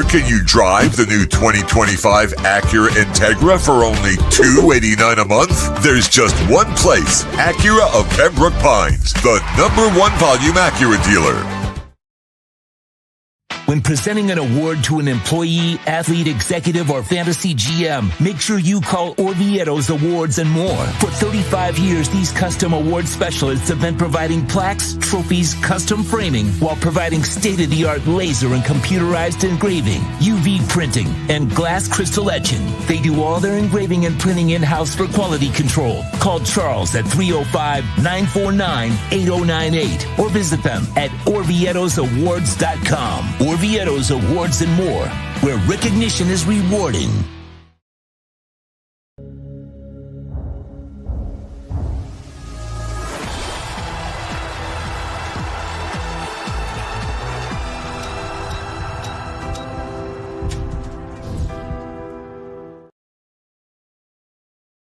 can you drive the new 2025 Acura Integra for only $289 a month? There's just one place, Acura of Pembroke Pines, the #1 volume Acura dealer. When presenting an award to an employee, athlete, executive, or fantasy GM, make sure you call Orvieto's Awards and More. For 35 years, these custom award specialists have been providing plaques, trophies, custom framing, while providing state-of-the-art laser and computerized engraving, UV printing, and glass crystal etching. They do all their engraving and printing in-house for quality control. Call Charles at 305-949-8098 or visit them at orvietosawards.com. Orvieto's Awards and More, where recognition is rewarding.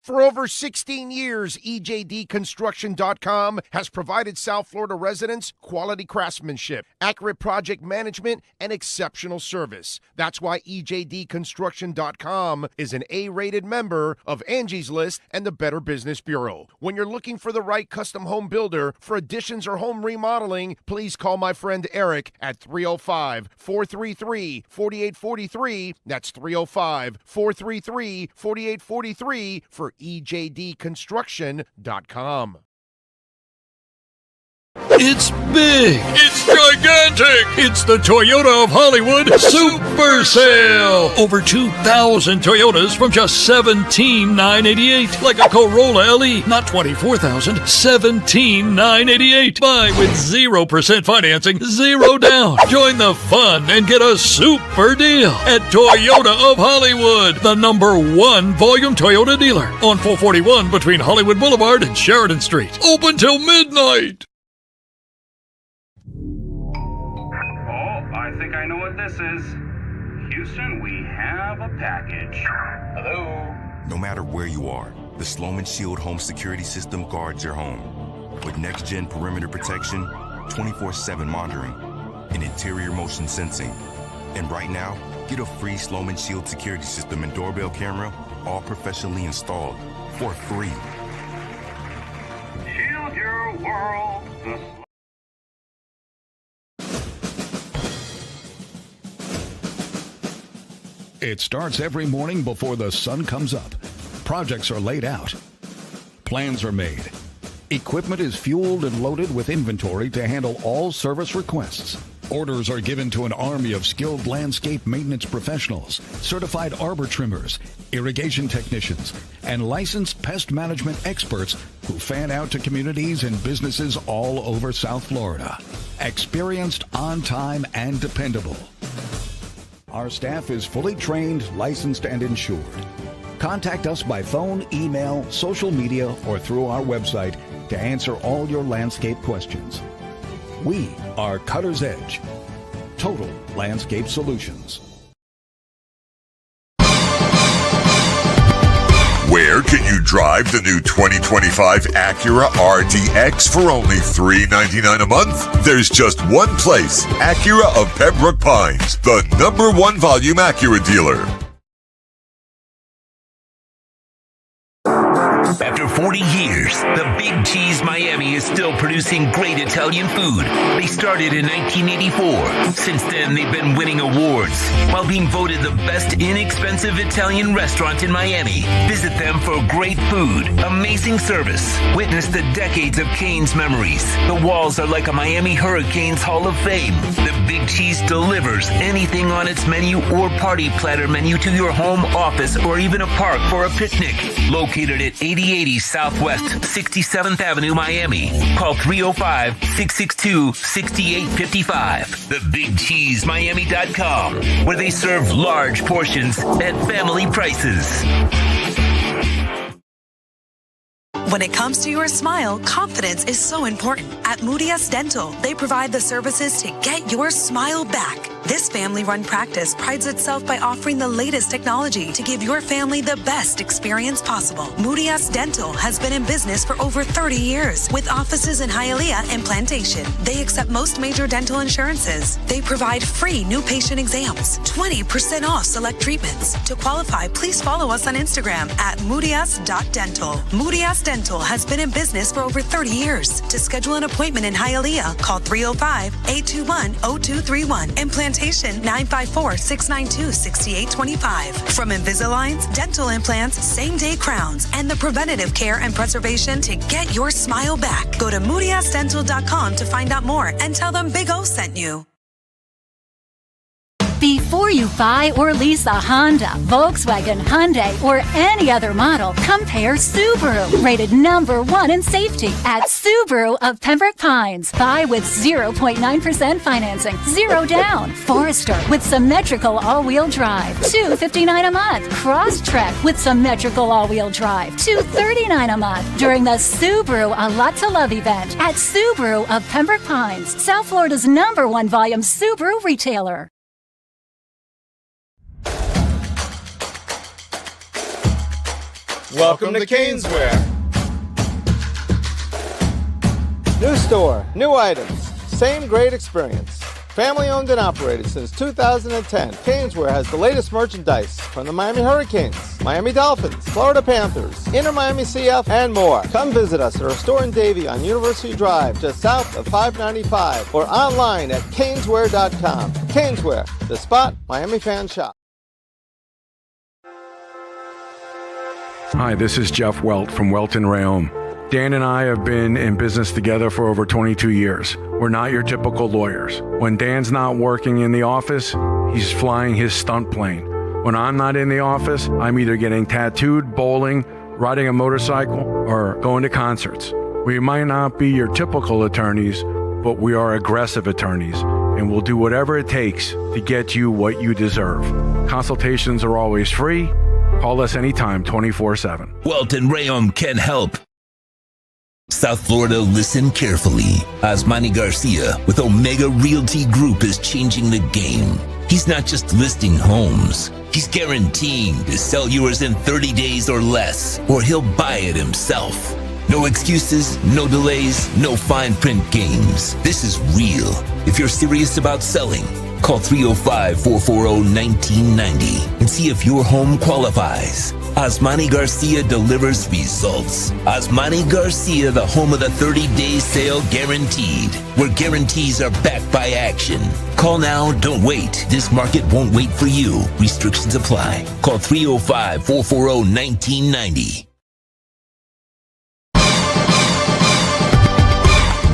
For over 16 years, EJDconstruction.com has provided South Florida residents quality craftsmanship, accurate project management, and exceptional service. That's why EJDconstruction.com is an A-rated member of Angie's List and the Better Business Bureau. When you're looking for the right custom home builder for additions or home remodeling, please call my friend Eric at 305-433-4843. That's 305-433-4843 for EJDconstruction.com. It's big. It's gigantic. It's the Toyota of Hollywood Super Sale. Over 2,000 Toyotas from just $17,988. Like a Corolla LE, not $24,000, $17,988. Buy with 0% financing, 0 down. Join the fun and get a super deal at Toyota of Hollywood, the #1 volume Toyota dealer on 441 between Hollywood Boulevard and Sheridan Street. Open till midnight. I think I know what this is. Houston, we have a package. Hello? No matter where you are, the Sloman Shield Home Security System guards your home. With next-gen perimeter protection, 24/7 monitoring, and interior motion sensing. And right now, get a free Sloman Shield security system and doorbell camera, all professionally installed, for free. Shield your world. It starts every morning before the sun comes up. Projects are laid out. Plans are made. Equipment is fueled and loaded with inventory to handle all service requests. Orders are given to an army of skilled landscape maintenance professionals, certified arbor trimmers, irrigation technicians, and licensed pest management experts who fan out to communities and businesses all over South Florida. Experienced, on time, and dependable. Our staff is fully trained, licensed, and insured. Contact us by phone, email, social media, or through our website to answer all your landscape questions. We are Cutter's Edge. Total Landscape Solutions. Where can you drive the new 2025 Acura RDX for only $399 a month? There's just one place, Acura of Pembroke Pines, the #1 volume Acura dealer. After 40 years, the Big Cheese Miami is still producing great Italian food. They started in 1984. Since then, they've been winning awards while being voted the best inexpensive Italian restaurant in Miami. Visit them for great food, amazing service. Witness the decades of Cane's memories. The walls are like a Miami Hurricanes Hall of Fame. The Big Cheese delivers anything on its menu or party platter menu to your home, office, or even a park for a picnic. Located at 8080 Southwest 67th Avenue, Miami. Call 305-662-6855. TheBigCheeseMiami.com, where they serve large portions at family prices. When it comes to your smile, confidence is so important. At Moodius Dental, they provide the services to get your smile back. This family-run practice prides itself by offering the latest technology to give your family the best experience possible. Moodius Dental has been in business for over 30 years with offices in Hialeah and Plantation. They accept most major dental insurances. They provide free new patient exams, 20% off select treatments. To qualify, please follow us on Instagram at moodius.dental. Moodius Dental has been in business for over 30 years. To schedule an appointment in Hialeah, call 305-821-0231 and Plantation 954-692-6825. From Invisaligns, dental implants, same-day crowns, and the preventative care and preservation to get your smile back. Go to moodiusdental.com to find out more and tell them Big O sent you. Before you buy or lease a Honda, Volkswagen, Hyundai, or any other model, compare Subaru, rated #1 in safety at Subaru of Pembroke Pines. Buy with 0.9% financing, 0 down. Forester with symmetrical all-wheel drive, $259 a month. Crosstrek with symmetrical all-wheel drive, $239 a month. During the Subaru A Lot to Love event at Subaru of Pembroke Pines, South Florida's #1 volume Subaru retailer. Welcome to Caneswear. New store, new items, same great experience. Family owned and operated since 2010, Caneswear has the latest merchandise from the Miami Hurricanes, Miami Dolphins, Florida Panthers, Inter Miami CF, and more. Come visit us at our store in Davie on University Drive, just south of 595, or online at caneswear.com. Caneswear, the spot Miami fans shop. Hi, this is Jeff Welt from Welt & Rayom. Dan and I have been in business together for over 22 years. We're not your typical lawyers. When Dan's not working in the office, he's flying his stunt plane. When I'm not in the office, I'm either getting tattooed, bowling, riding a motorcycle, or going to concerts. We might not be your typical attorneys, but we are aggressive attorneys, and we'll do whatever it takes to get you what you deserve. Consultations are always free. Call us anytime, 24/7. Welt & Rayom can help. South Florida, listen carefully. Asmani Garcia with Omega Realty Group is changing the game. He's not just listing homes. He's guaranteeing to sell yours in 30 days or less, or he'll buy it himself. No excuses, no delays, no fine print games. This is real. If you're serious about selling, call 305-440-1990 and see if your home qualifies. Asmani Garcia delivers results. Asmani Garcia, the home of the 30-day sale guaranteed, where guarantees are backed by action. Call now, don't wait. This market won't wait for you. Restrictions apply. Call 305-440-1990.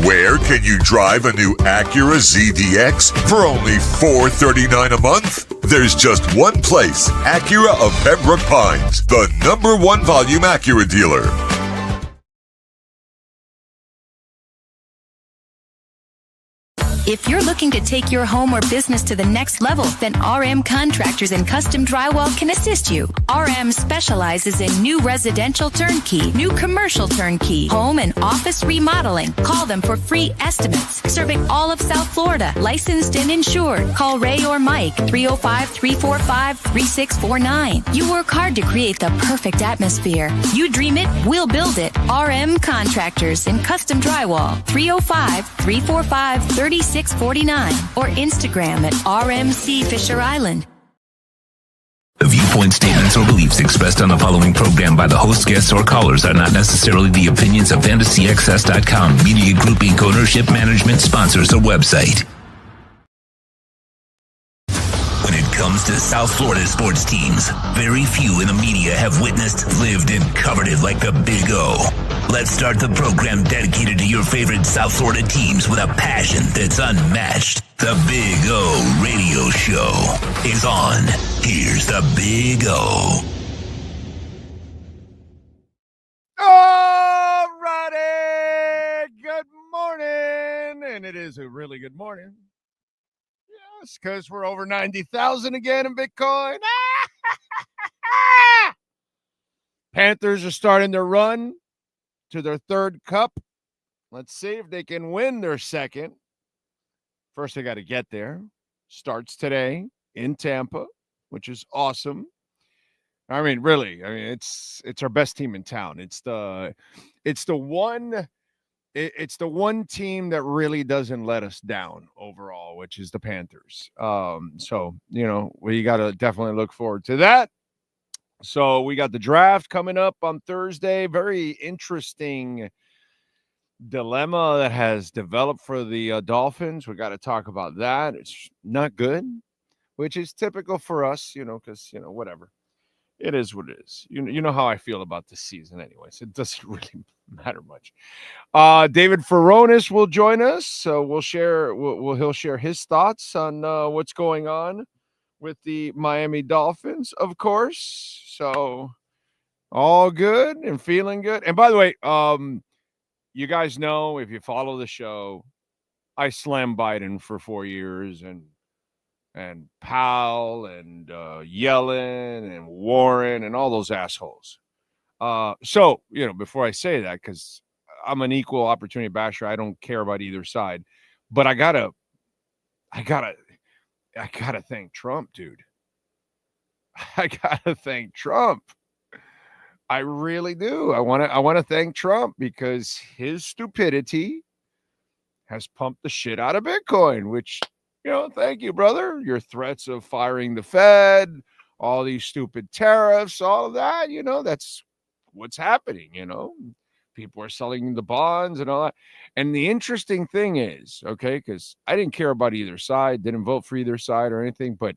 Where can you drive a new Acura ZDX for only $439 a month? There's just one place, Acura of Pembroke Pines, the #1 volume Acura dealer. If you're looking to take your home or business to the next level, then RM Contractors and Custom Drywall can assist you. RM specializes in new residential turnkey, new commercial turnkey, home and office remodeling. Call them for free estimates. Serving all of South Florida, licensed and insured. Call Ray or Mike, 305-345-3649. You work hard to create the perfect atmosphere. You dream it, we'll build it. RM Contractors and Custom Drywall, 305-345-3649. Or Instagram at RMC Fisher Island. The viewpoint, statements, or beliefs expressed on the following program by the host, guests, or callers are not necessarily the opinions of FantasyXS.com, Media Group Inc. ownership, management, sponsors, or website. When it comes to South Florida sports teams, very few in the media have witnessed, lived, and covered it like the Big O. Let's start the program dedicated to your favorite South Florida teams with a passion that's unmatched. The Big O Radio Show is on. Here's the Big O. All righty. Good morning. And it is a really good morning. Yes, because we're over 90,000 again in Bitcoin. Panthers are starting their run. to their third cup. Let's see if they can win their second. First, they got to get there. Starts today in Tampa, which is awesome. I mean, really, it's our best team in town. It's the one team that really doesn't let us down overall, which is the Panthers. So, we got to definitely look forward to that. So we got the draft coming up on Thursday. Very interesting dilemma that has developed for the Dolphins. We got to talk about that. It's not good, which is typical for us, because, whatever. It is what it is. You know how I feel about this season anyways. It doesn't really matter much. David Furones will join us. So he'll share his thoughts on what's going on with the Miami Dolphins, of course. So all good and feeling good. And by the way, you guys know, if you follow the show, I slammed Biden for 4 years, and Powell and Yellen and Warren and all those assholes. So, before I say that, because I'm an equal opportunity basher, I don't care about either side, but I gotta thank Trump, dude. I gotta thank Trump. I really do. I want to thank Trump, because his stupidity has pumped the shit out of Bitcoin, which, thank you, brother. Your threats of firing the Fed, all these stupid tariffs, all of that, that's what's happening, People are selling the bonds and all that. And the interesting thing is, okay, because I didn't care about either side, didn't vote for either side or anything, but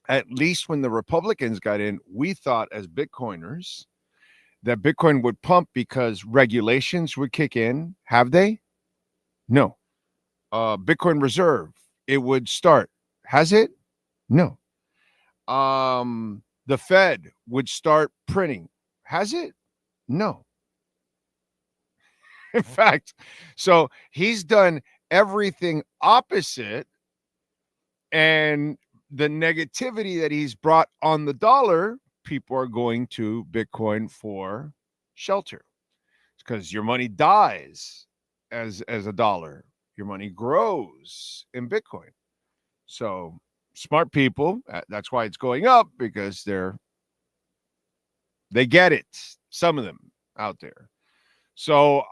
at least when the Republicans got in, we thought as Bitcoiners that Bitcoin would pump because regulations would kick in. Have they? No. Bitcoin Reserve, it would start. Has it? No. The Fed would start printing. Has it? No. In fact, so he's done everything opposite, and the negativity that he's brought on the dollar, people are going to Bitcoin for shelter. It's because your money dies as a dollar. Your money grows in Bitcoin. So smart people, that's why it's going up, because they get it. Some of them out there. So,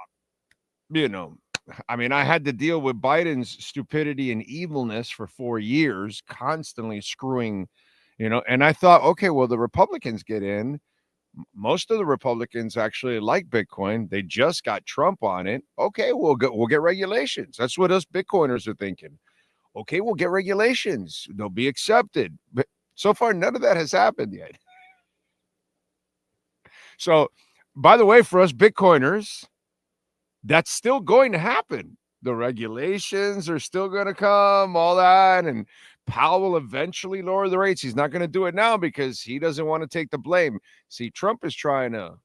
I had to deal with Biden's stupidity and evilness for 4 years, constantly screwing, and I thought, okay, well, the Republicans get in. Most of the Republicans actually like Bitcoin. They just got Trump on it. Okay, we'll get regulations. That's what us Bitcoiners are thinking. Okay, we'll get regulations. They'll be accepted. But so far, none of that has happened yet. So, by the way, for us Bitcoiners, that's still going to happen. The regulations are still going to come, all that, and Powell will eventually lower the rates. He's not going to do it now because he doesn't want to take the blame. See, Trump is trying to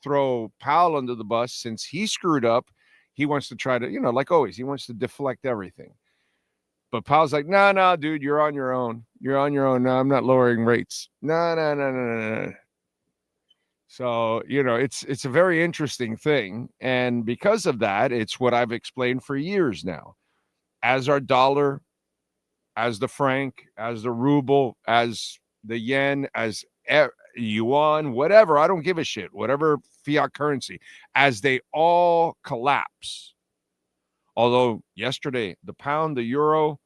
throw Powell under the bus since he screwed up. He wants to try to, like always, he wants to deflect everything. But Powell's like, no, dude, you're on your own. You're on your own. No, I'm not lowering rates. No. So, it's a very interesting thing. And because of that, it's what I've explained for years now. As our dollar, as the franc, as the ruble, as the yen, as yuan, whatever, I don't give a shit, whatever fiat currency, as they all collapse. Although yesterday, the pound, the euro,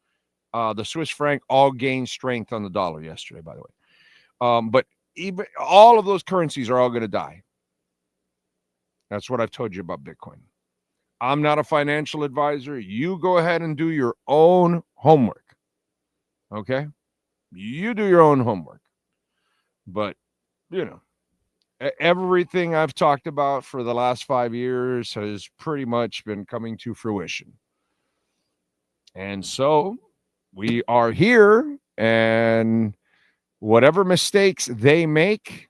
the Swiss franc all gained strength on the dollar yesterday, by the way. But even all of those currencies are all going to die. That's what I've told you about Bitcoin. I'm not a financial advisor. You go ahead and do your own homework. Okay? You do your own homework. But, everything I've talked about for the last 5 years has pretty much been coming to fruition. And so we are here, and whatever mistakes they make,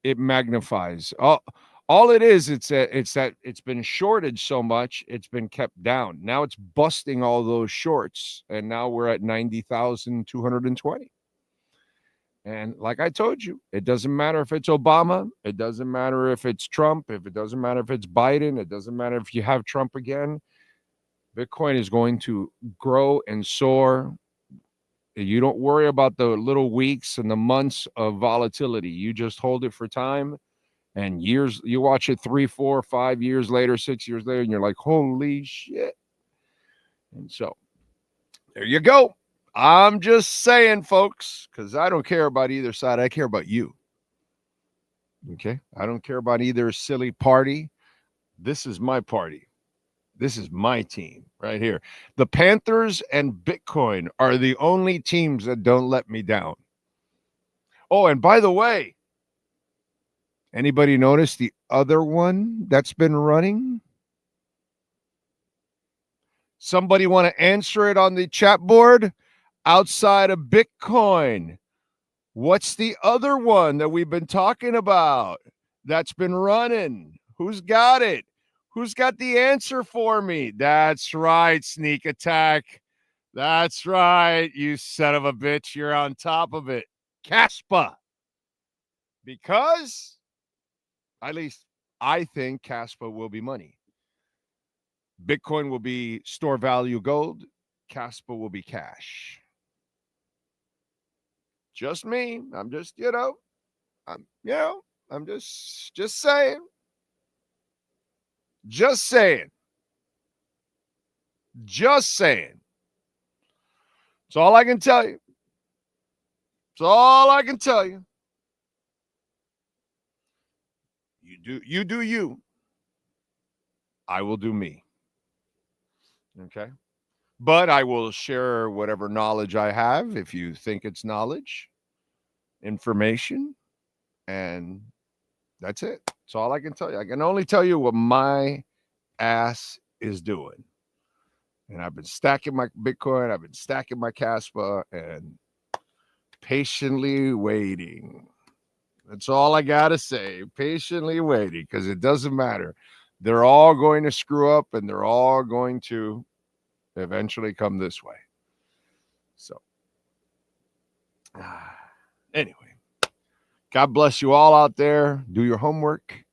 it magnifies. All it is, it's that it's been shorted so much, it's been kept down. Now it's busting all those shorts, and now we're at 90,220. And like I told you, it doesn't matter if it's Obama. It doesn't matter if it's Trump. If it doesn't matter if it's Biden. It doesn't matter if you have Trump again. Bitcoin is going to grow and soar. You don't worry about the little weeks and the months of volatility. You just hold it for time. And years, you watch it 3, 4, 5 years later, 6 years later, and you're like, holy shit. And so there you go. I'm just saying, folks, because I don't care about either side. I care about you. Okay? I don't care about either silly party. This is my party. This is my team right here. The Panthers and Bitcoin are the only teams that don't let me down. Oh, and by the way, anybody notice the other one that's been running? Somebody want to answer it on the chat board? Outside of Bitcoin, what's the other one that we've been talking about that's been running? Who's got it? Who's got the answer for me? That's right, Sneak Attack. That's right, you son of a bitch. You're on top of it. Caspa. Because, at least I think Caspa will be money. Bitcoin will be store value gold. Caspa will be cash. Just me. I'm just, I'm just saying. Just saying. Just saying. That's all I can tell you. That's all I can tell you. You do you. I will do me. Okay? But I will share whatever knowledge I have if you think it's knowledge, information, and that's it. That's all I can tell you. I can only tell you what my ass is doing. And I've been stacking my Bitcoin, I've been stacking my Caspa, and patiently waiting. That's all I got to say. Patiently waiting, because it doesn't matter. They're all going to screw up, and they're all going to eventually come this way. So, anyway, God bless you all out there. Do your homework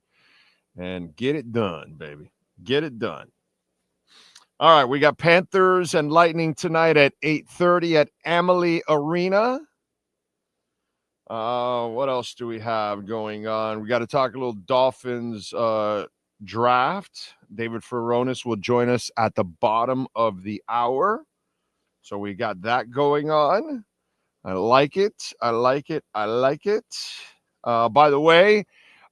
and get it done, baby. Get it done. All right, we got Panthers and Lightning tonight at 8:30 at Amalie Arena. What else do we have going on? We got to talk a little Dolphins draft. David Furones will join us at the bottom of the hour. So we got that going on. I like it. I like it. I like it. By the way,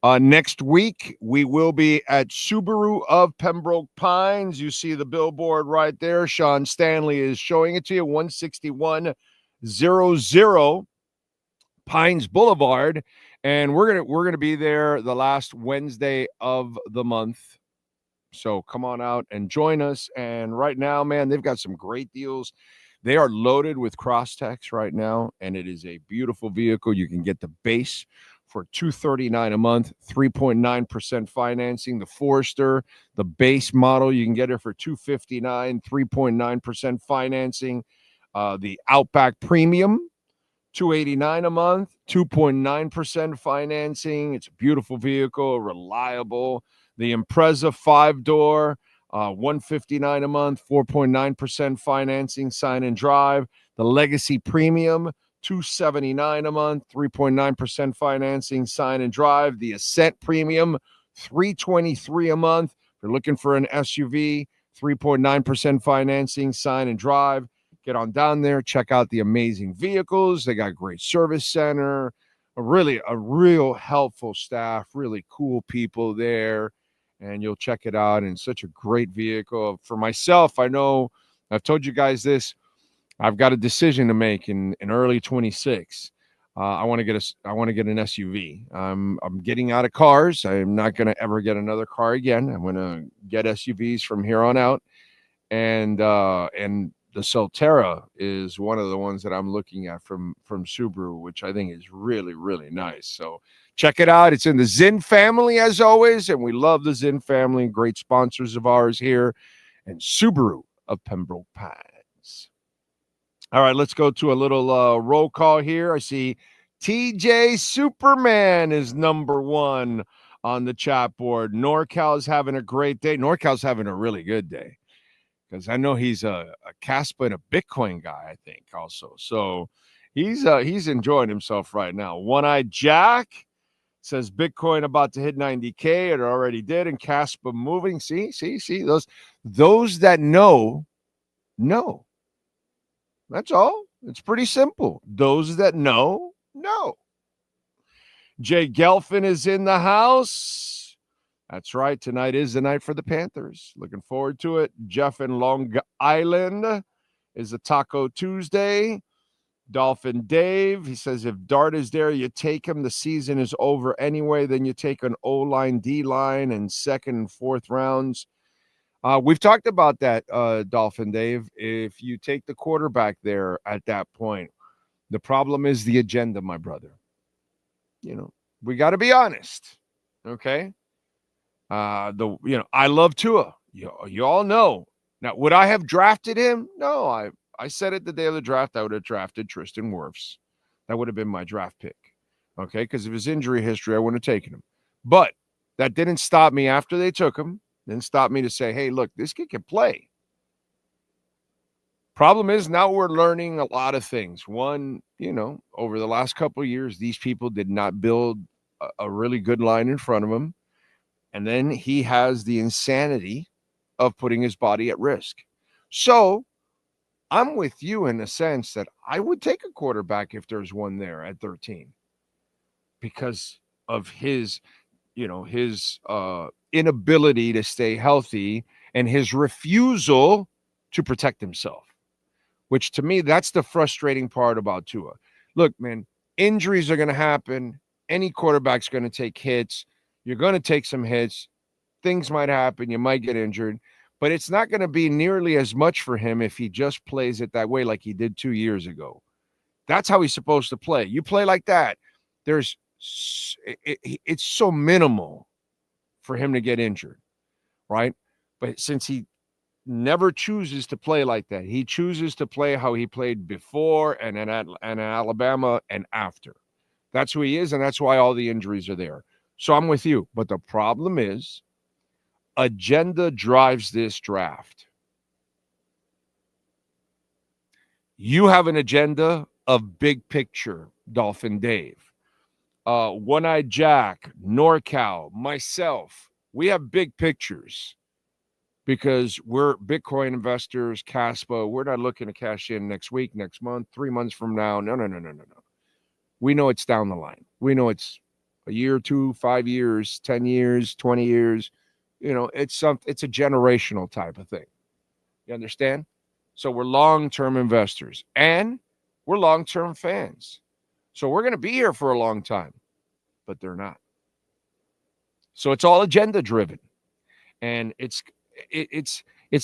next week, we will be at Subaru of Pembroke Pines. You see the billboard right there. Sean Stanley is showing it to you. 16100 Pines Boulevard. And we're gonna be there the last Wednesday of the month. So come on out and join us. And right now, man, they've got some great deals. They are loaded with Crosstex right now, and it is a beautiful vehicle. You can get the base for $239 a month, 3.9% financing. The Forester, the base model, you can get it for $259, 3.9% financing. The Outback Premium, $289 a month, 2.9% financing. It's a beautiful vehicle, reliable. The Impreza 5-door, $159 a month, 4.9% financing, sign and drive. The Legacy Premium, $279 a month, 3.9% financing, sign and drive. The Ascent Premium, $323 a month. If you're looking for an SUV, 3.9% financing, sign and drive. Get on down there, check out the amazing vehicles. They got great service center, a real helpful staff, really cool people there, and you'll check it out. And such a great vehicle. For myself, I know I've told you guys this. I've got a decision to make in early 26. I want to get an SUV. I'm getting out of cars. I'm not going to ever get another car again. I'm going to get SUVs from here on out, and the Solterra is one of the ones that I'm looking at from Subaru, which I think is really, really nice. So check it out. It's in the Zinn family, as always, and we love the Zinn family. Great sponsors of ours here, and Subaru of Pembroke Pines. All right, let's go to a little roll call here. I see TJ Superman is number one on the chat board. NorCal's having a great day. NorCal's having a really good day because I know he's a Caspa and a Bitcoin guy, I think, also. So he's enjoying himself right now. One-Eyed Jack says Bitcoin about to hit 90K. It already did. And Caspa moving. See. Those that know. That's all. It's pretty simple. Those that know. Jay Gelfin is in the house. That's right. Tonight is the night for the Panthers. Looking forward to it. Jeff in Long Island is a Taco Tuesday. Dolphin Dave, he says, if Dart is there, you take him. The season is over anyway. Then you take an O-line, D-line, and second and fourth rounds. We've talked about that, Dolphin Dave. If you take the quarterback there at that point, the problem is the agenda, my brother. We got to be honest, okay? I love Tua. You all know. Now, would I have drafted him? No, I said it the day of the draft, I would have drafted Tristan Wirfs. That would have been my draft pick, okay? Because of his injury history, I wouldn't have taken him. But that didn't stop me after they took him. Didn't stop me to say, hey, look, this kid can play. Problem is now we're learning a lot of things. One, over the last couple of years, these people did not build a really good line in front of him. And then he has the insanity of putting his body at risk. So I'm with you in the sense that I would take a quarterback if there's one there at 13 because of his inability to stay healthy and his refusal to protect himself, which to me, that's the frustrating part about Tua. Look, man, injuries are going to happen. Any quarterback's going to take hits. You're going to take some hits. Things might happen. You might get injured. But it's not going to be nearly as much for him if he just plays it that way like he did 2 years ago. That's how he's supposed to play. You play like that, it's so minimal for him to get injured, right? But since he never chooses to play like that, he chooses to play how he played before and in Alabama and after. That's who he is, and that's why all the injuries are there. So I'm with you. But the problem is, agenda drives this draft. You have an agenda of big picture, Dolphin Dave. One-Eyed Jack, NorCal, myself, we have big pictures because we're Bitcoin investors, Caspa. We're not looking to cash in next week, next month, 3 months from now. No. We know it's down the line. We know it's a year, 2, 5 years, 10 years, 20 years. It's a generational type of thing. You understand? So we're long-term investors and we're long-term fans. So we're going to be here for a long time, but they're not. So it's all agenda driven. And it's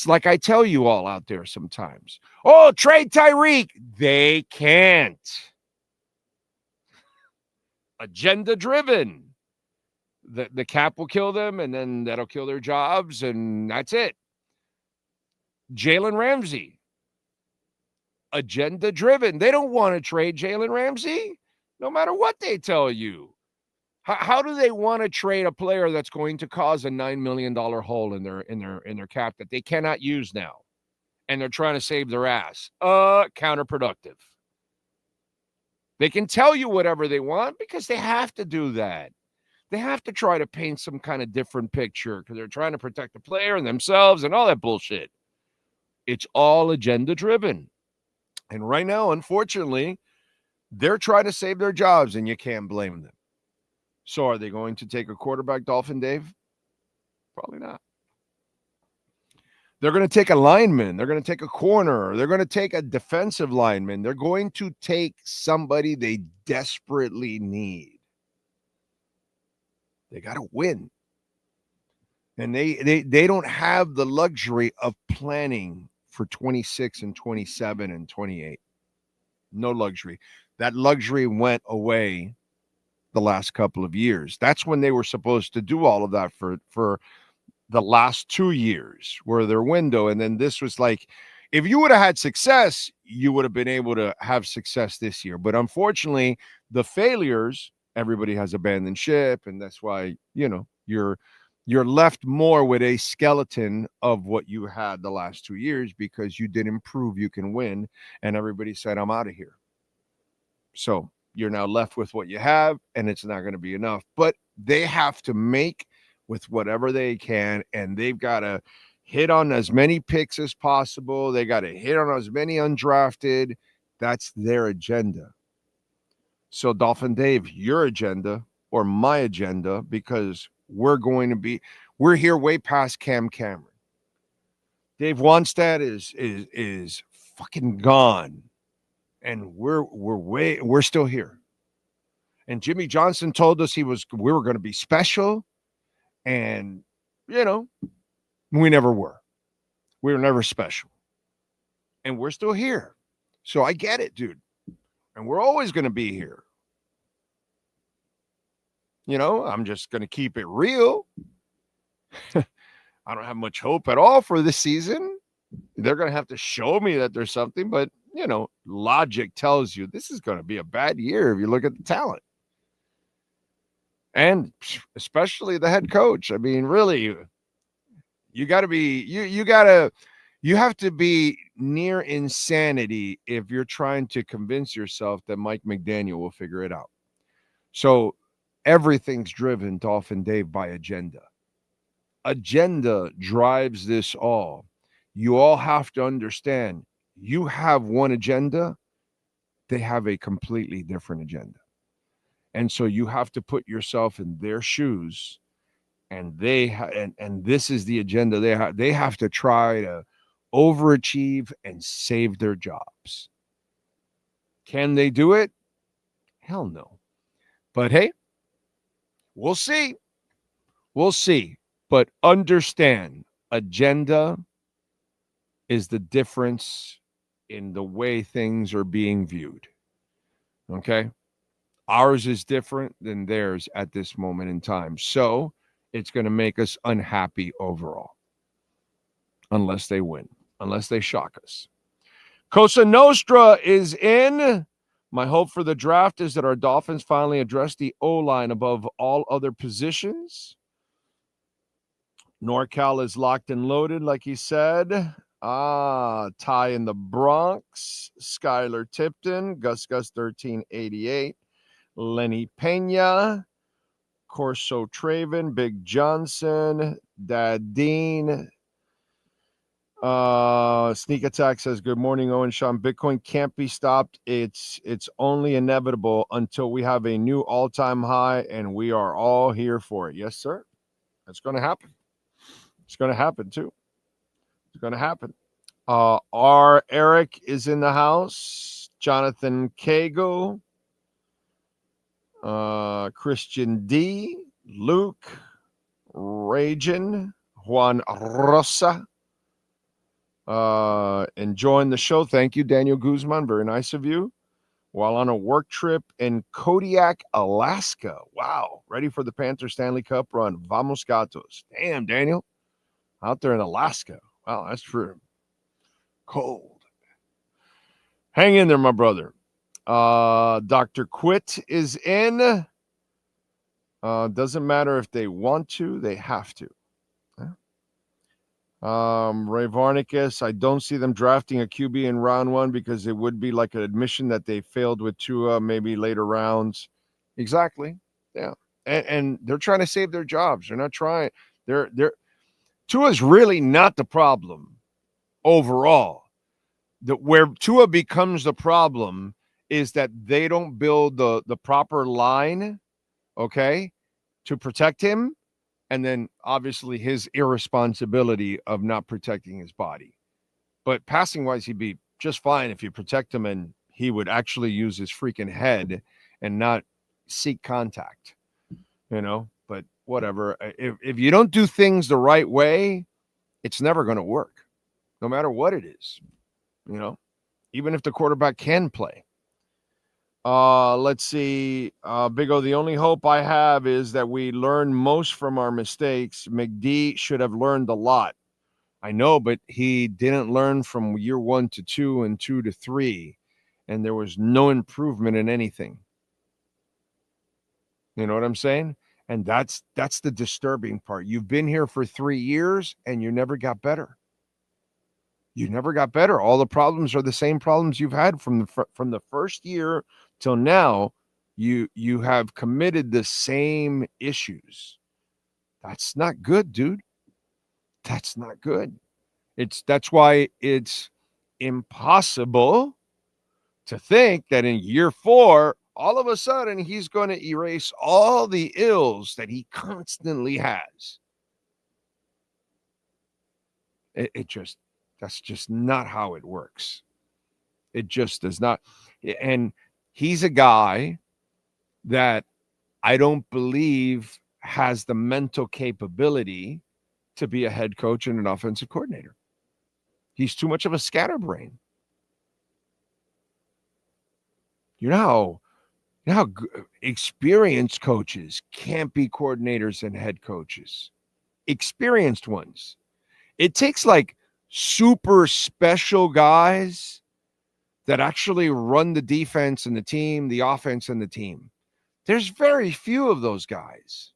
like I tell you all out there sometimes, oh, trade Tyreek. They can't. Agenda driven. The cap will kill them, and then that'll kill their jobs, and that's it. Jaylen Ramsey. Agenda driven. They don't want to trade Jaylen Ramsey, no matter what they tell you. How do they want to trade a player that's going to cause a $9 million hole in their cap that they cannot use now, and they're trying to save their ass? Counterproductive. They can tell you whatever they want because they have to do that. They have to try to paint some kind of different picture because they're trying to protect the player and themselves and all that bullshit. It's all agenda driven. And right now, unfortunately, they're trying to save their jobs and you can't blame them. So are they going to take a quarterback, Dolphin Dave? Probably not. They're going to take a lineman. They're going to take a corner. They're going to take a defensive lineman. They're going to take somebody they desperately need. They got to win. And they don't have the luxury of planning for 26 and 27 and 28. No luxury. That luxury went away the last couple of years. That's when they were supposed to do all of that for the last 2 years were their window. And then this was like, if you would have had success, you would have been able to have success this year. But unfortunately, the failures, everybody has abandoned ship, and that's why, you're left more with a skeleton of what you had the last 2 years because you didn't prove you can win, and everybody said, I'm out of here. So you're now left with what you have, and it's not going to be enough. But they have to make with whatever they can, and they've got to hit on as many picks as possible. They got to hit on as many undrafted. That's their agenda. So, Dolphin Dave, your agenda or my agenda, because we're here way past Cam Cameron. Dave Wannstedt is fucking gone, and we're still here. And Jimmy Johnson told us we were going to be special, and we never were. We were never special, and we're still here. So I get it, dude, and we're always going to be here. I'm just going to keep it real. I don't have much hope at all for this season. They're going to have to show me that there's something, but logic tells you this is going to be a bad year if you look at the talent. And especially the head coach. I mean, really, you have to be near insanity if you're trying to convince yourself that Mike McDaniel will figure it out. So everything's driven, Dolphin Dave, by agenda. Agenda drives this all. You all have to understand, you have one agenda, they have a completely different agenda. And so you have to put yourself in their shoes, and and this is the agenda they have. They have to try to overachieve and save their jobs. Can they do it? Hell no. But hey, we'll see. We'll see. But understand, agenda is the difference in the way things are being viewed. Okay? Ours is different than theirs at this moment in time. So it's going to make us unhappy overall. Unless they win. Unless they shock us. Cosa Nostra is in. My hope for the draft is that our Dolphins finally address the O-line above all other positions. NorCal is locked and loaded, like he said. Ty in the Bronx. Skylar Tipton. Gus 1388. Lenny Pena. Corso Traven. Big Johnson. Dad Dean. Sneak Attack says, good morning, Owen Sean. Bitcoin can't be stopped. It's only inevitable until we have a new all-time high, and we are all here for it. Yes, sir. That's going to happen. It's going to happen, too. It's going to happen. R. Eric is in the house. Jonathan Cago. Christian D. Luke. Rajan. Juan Rosa. Enjoying the show. Thank you, Daniel Guzman. Very nice of you. While on a work trip in Kodiak, Alaska. Wow. Ready for the Panthers Stanley Cup run. Vamos Gatos. Damn, Daniel. Out there in Alaska. Wow, that's true. Cold. Hang in there, my brother. Dr. Quit is in. Doesn't matter if they want to, they have to. Ray Varnicus, I don't see them drafting a QB in round one because it would be like an admission that they failed with Tua, maybe later rounds. Exactly. Yeah. And they're trying to save their jobs. They're not trying. Tua's really not the problem overall. Where Tua becomes the problem is that they don't build the proper line, okay, to protect him. And then, obviously, his irresponsibility of not protecting his body. But passing-wise, he'd be just fine if you protect him and he would actually use his freaking head and not seek contact, But whatever. If you don't do things the right way, it's never going to work, no matter what it is, even if the quarterback can play. Let's see. Big O, the only hope I have is that we learn most from our mistakes. McD should have learned a lot. I know, but he didn't learn from year 1 to 2 and 2 to 3, and there was no improvement in anything. You know what I'm saying? And that's the disturbing part. You've been here for 3 years and you never got better. You never got better. All the problems are the same problems you've had from the first year till now. You have committed the same issues. That's not good, dude. That's not good. That's why it's impossible to think that in year 4, all of a sudden he's going to erase all the ills that he constantly has. That's just not how it works. It just does not. And he's a guy that I don't believe has the mental capability to be a head coach and an offensive coordinator. He's too much of a scatterbrain. You know how experienced coaches can't be coordinators and head coaches. Experienced ones. It takes like super special guys that actually run the defense and the team, the offense and the team. There's very few of those guys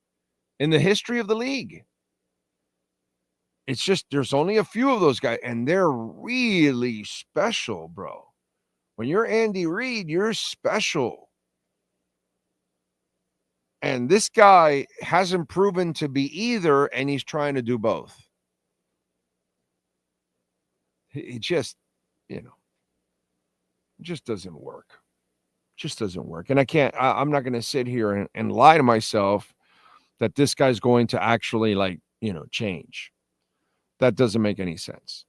in the history of the league. It's just there's only a few of those guys, and they're really special, bro. When you're Andy Reid, you're special. And this guy hasn't proven to be either, and he's trying to do both. It just, it just doesn't work. Just doesn't work. And I'm not going to sit here and lie to myself that this guy's going to actually change. That doesn't make any sense.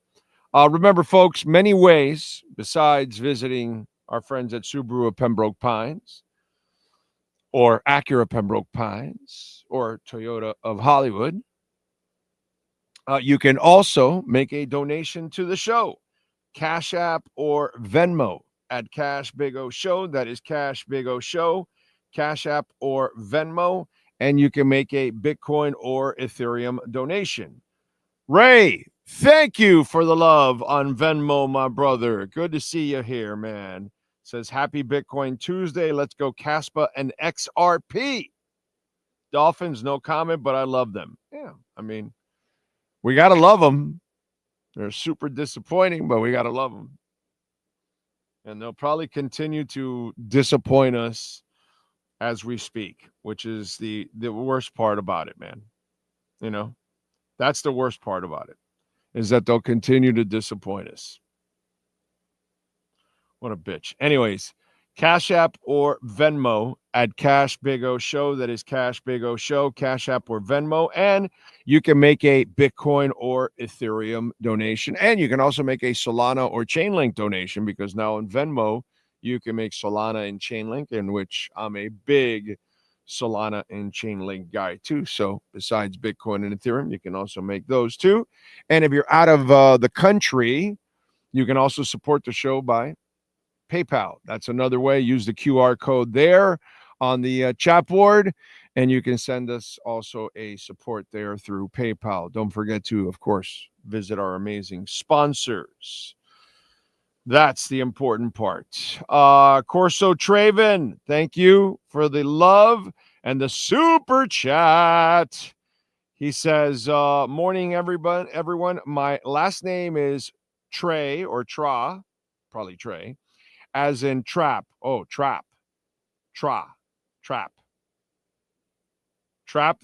Remember, folks, many ways besides visiting our friends at Subaru of Pembroke Pines or Acura Pembroke Pines or Toyota of Hollywood. You can also make a donation to the show, Cash App or Venmo at Cash Big O Show. That is Cash Big O Show, Cash App or Venmo, and you can make a Bitcoin or Ethereum donation. Ray, thank you for the love on Venmo, my brother. Good to see you here, man. Says happy Bitcoin Tuesday. Let's go Caspa and XRP. Dolphins, no comment, but I love them. Yeah, I mean, we got to love them. They're super disappointing, but we got to love them. And they'll probably continue to disappoint us as we speak, which is the worst part about it, man. That's the worst part about it, is that they'll continue to disappoint us. What a bitch. Anyways, Cash App or Venmo at Cash Big O Show. That is Cash Big O Show, Cash App or Venmo. And you can make a Bitcoin or Ethereum donation. And you can also make a Solana or Chainlink donation, because now in Venmo, you can make Solana and Chainlink, in which I'm a big Solana and Chainlink guy too. So besides Bitcoin and Ethereum, you can also make those too. And if you're out of the country, you can also support the show by PayPal. That's another way. Use the QR code there on the chat board, and you can send us also a support there through PayPal. Don't forget to, of course, visit our amazing sponsors. That's the important part. Corso Traven, thank you for the love and the super chat. He says, morning, everyone. My last name is Trey or Tra, probably Trey, as in trap. Oh, trap. Trap,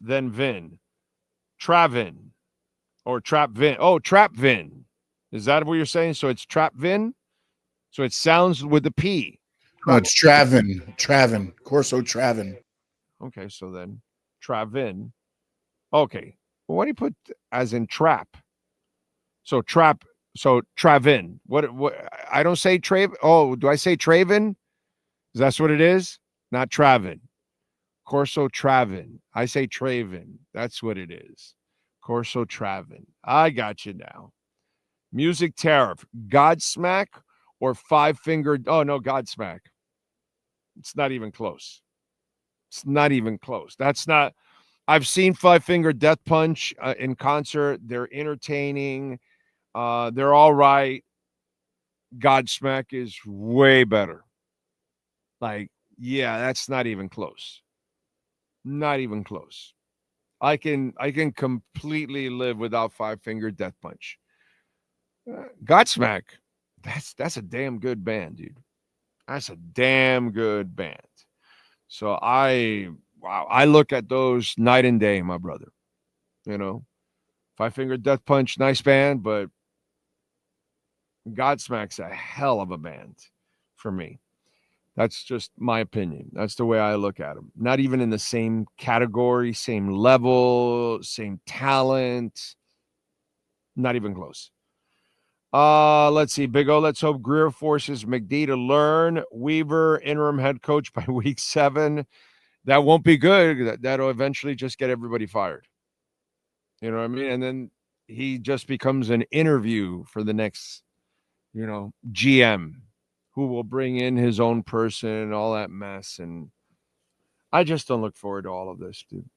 then Vin. Travin or Trap Vin. Oh, Trap Vin. Is that what you're saying? So it's Trap Vin? So it sounds with the P. No, it's Travin. Corso Travin. Okay, so then Travin. Okay. Well, why do you put as in trap? So trap. So Travin. What I don't say Trav. Oh, do I say Travin? Is that what it is? Not Travin. Corso Travin. I say Travin. That's what it is. Corso Travin. I got you now. Music Tariff. Godsmack or Five Finger. Oh, no, Godsmack. It's not even close. That's not. I've seen Five Finger Death Punch in concert. They're entertaining. They're all right. Godsmack is way better. Like, yeah, that's not even close. Not even close. I can completely live without Five Finger Death Punch. Godsmack, that's a damn good band, dude. That's a damn good band. So I look at those night and day, my brother. You know, Five Finger Death Punch, nice band, but Godsmack's a hell of a band for me. That's just my opinion. That's the way I look at them. Not even in the same category, same level, same talent. Not even close. Let's see. Big O, let's hope Greer forces McD to learn. Weaver, interim head coach by week 7. That won't be good. That'll eventually just get everybody fired. You know what I mean? And then he just becomes an interview for the next, GM, who will bring in his own person and all that mess. And I just don't look forward to all of this, dude.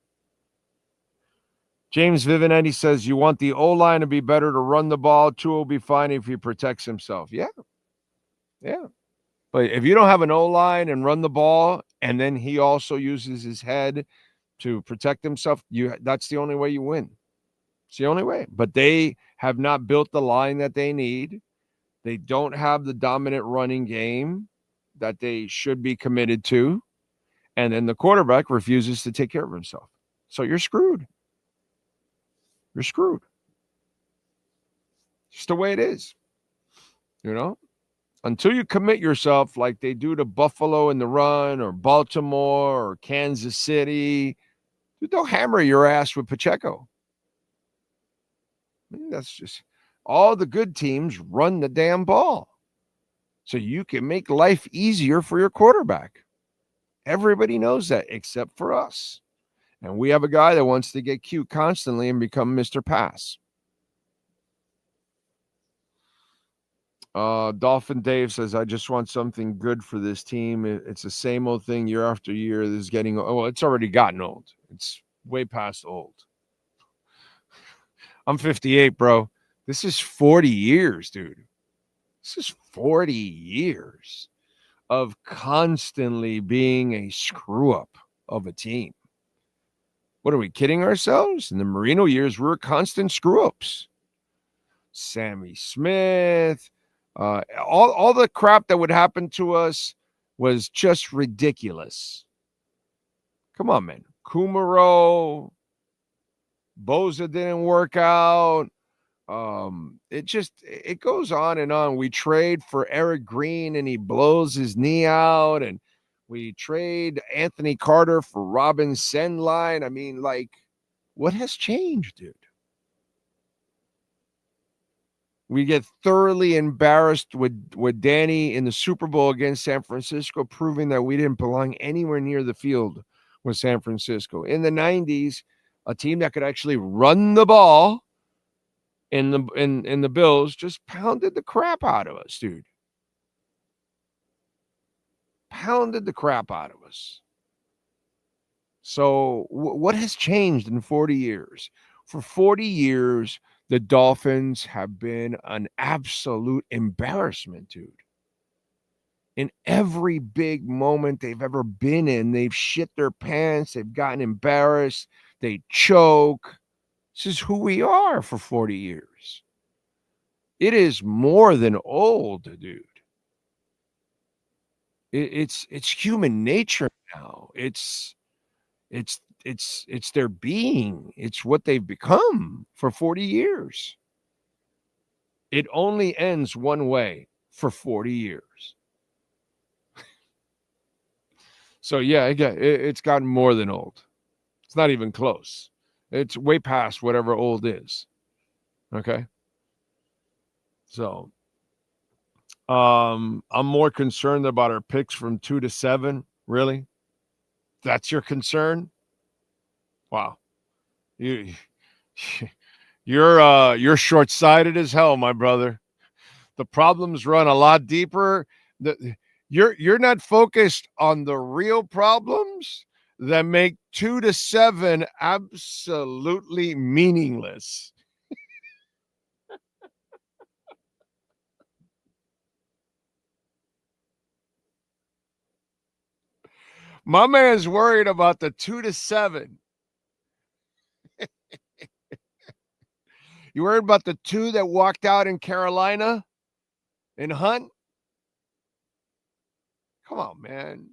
James Vivinetti says, you want the O-line to be better to run the ball. Tua will be fine if he protects himself. Yeah. But if you don't have an O-line and run the ball, and then he also uses his head to protect himself, that's the only way you win. It's the only way. But they have not built the line that they need. They don't have the dominant running game that they should be committed to. And then the quarterback refuses to take care of himself. So you're screwed. You're screwed. Just the way it is. Until you commit yourself like they do to Buffalo in the run or Baltimore or Kansas City, they'll hammer your ass with Pacheco. I mean, that's just all the good teams run the damn ball. So you can make life easier for your quarterback. Everybody knows that except for us. And we have a guy that wants to get cute constantly and become Mr. Pass. Dolphin Dave says, I just want something good for this team. It's the same old thing year after year. This is getting, it's already gotten old. It's way past old. I'm 58, bro. This is 40 years, dude. This is 40 years of constantly being a screw-up of a team. What are we kidding ourselves? In the Marino years, we were constant screw-ups. Sammy Smith, all the crap that would happen to us was just ridiculous. Come on, man. Kumaro, Boza didn't work out. It goes on and on. We trade for Eric Green and he blows his knee out, and we trade Anthony Carter for Robin Sendline. I mean, what has changed, dude? We get thoroughly embarrassed with Danny in the Super Bowl against San Francisco, proving that we didn't belong anywhere near the field with San Francisco. In the 90s, a team that could actually run the ball in the Bills just pounded the crap out of us, dude. Pounded the crap out of us. So what has changed in 40 years? For 40 years, the Dolphins have been an absolute embarrassment, dude. In every big moment they've ever been in, they've shit their pants, they've gotten embarrassed, they choke. This is who we are for 40 years. It is more than old, dude. It's human nature now. It's their being. It's what they've become for 40 years. It only ends one way for 40 years. So yeah, it's gotten more than old. It's not even close. It's way past whatever old is. Okay. So I'm more concerned about our picks from 2 to 7. Really? That's your concern? Wow. You're short-sighted as hell, my brother. The problems run a lot deeper. You're not focused on the real problems that make 2 to 7 absolutely meaningless. My man's worried about the 2-7. You worried about the 2 that walked out in Carolina and Hunt? Come on, man.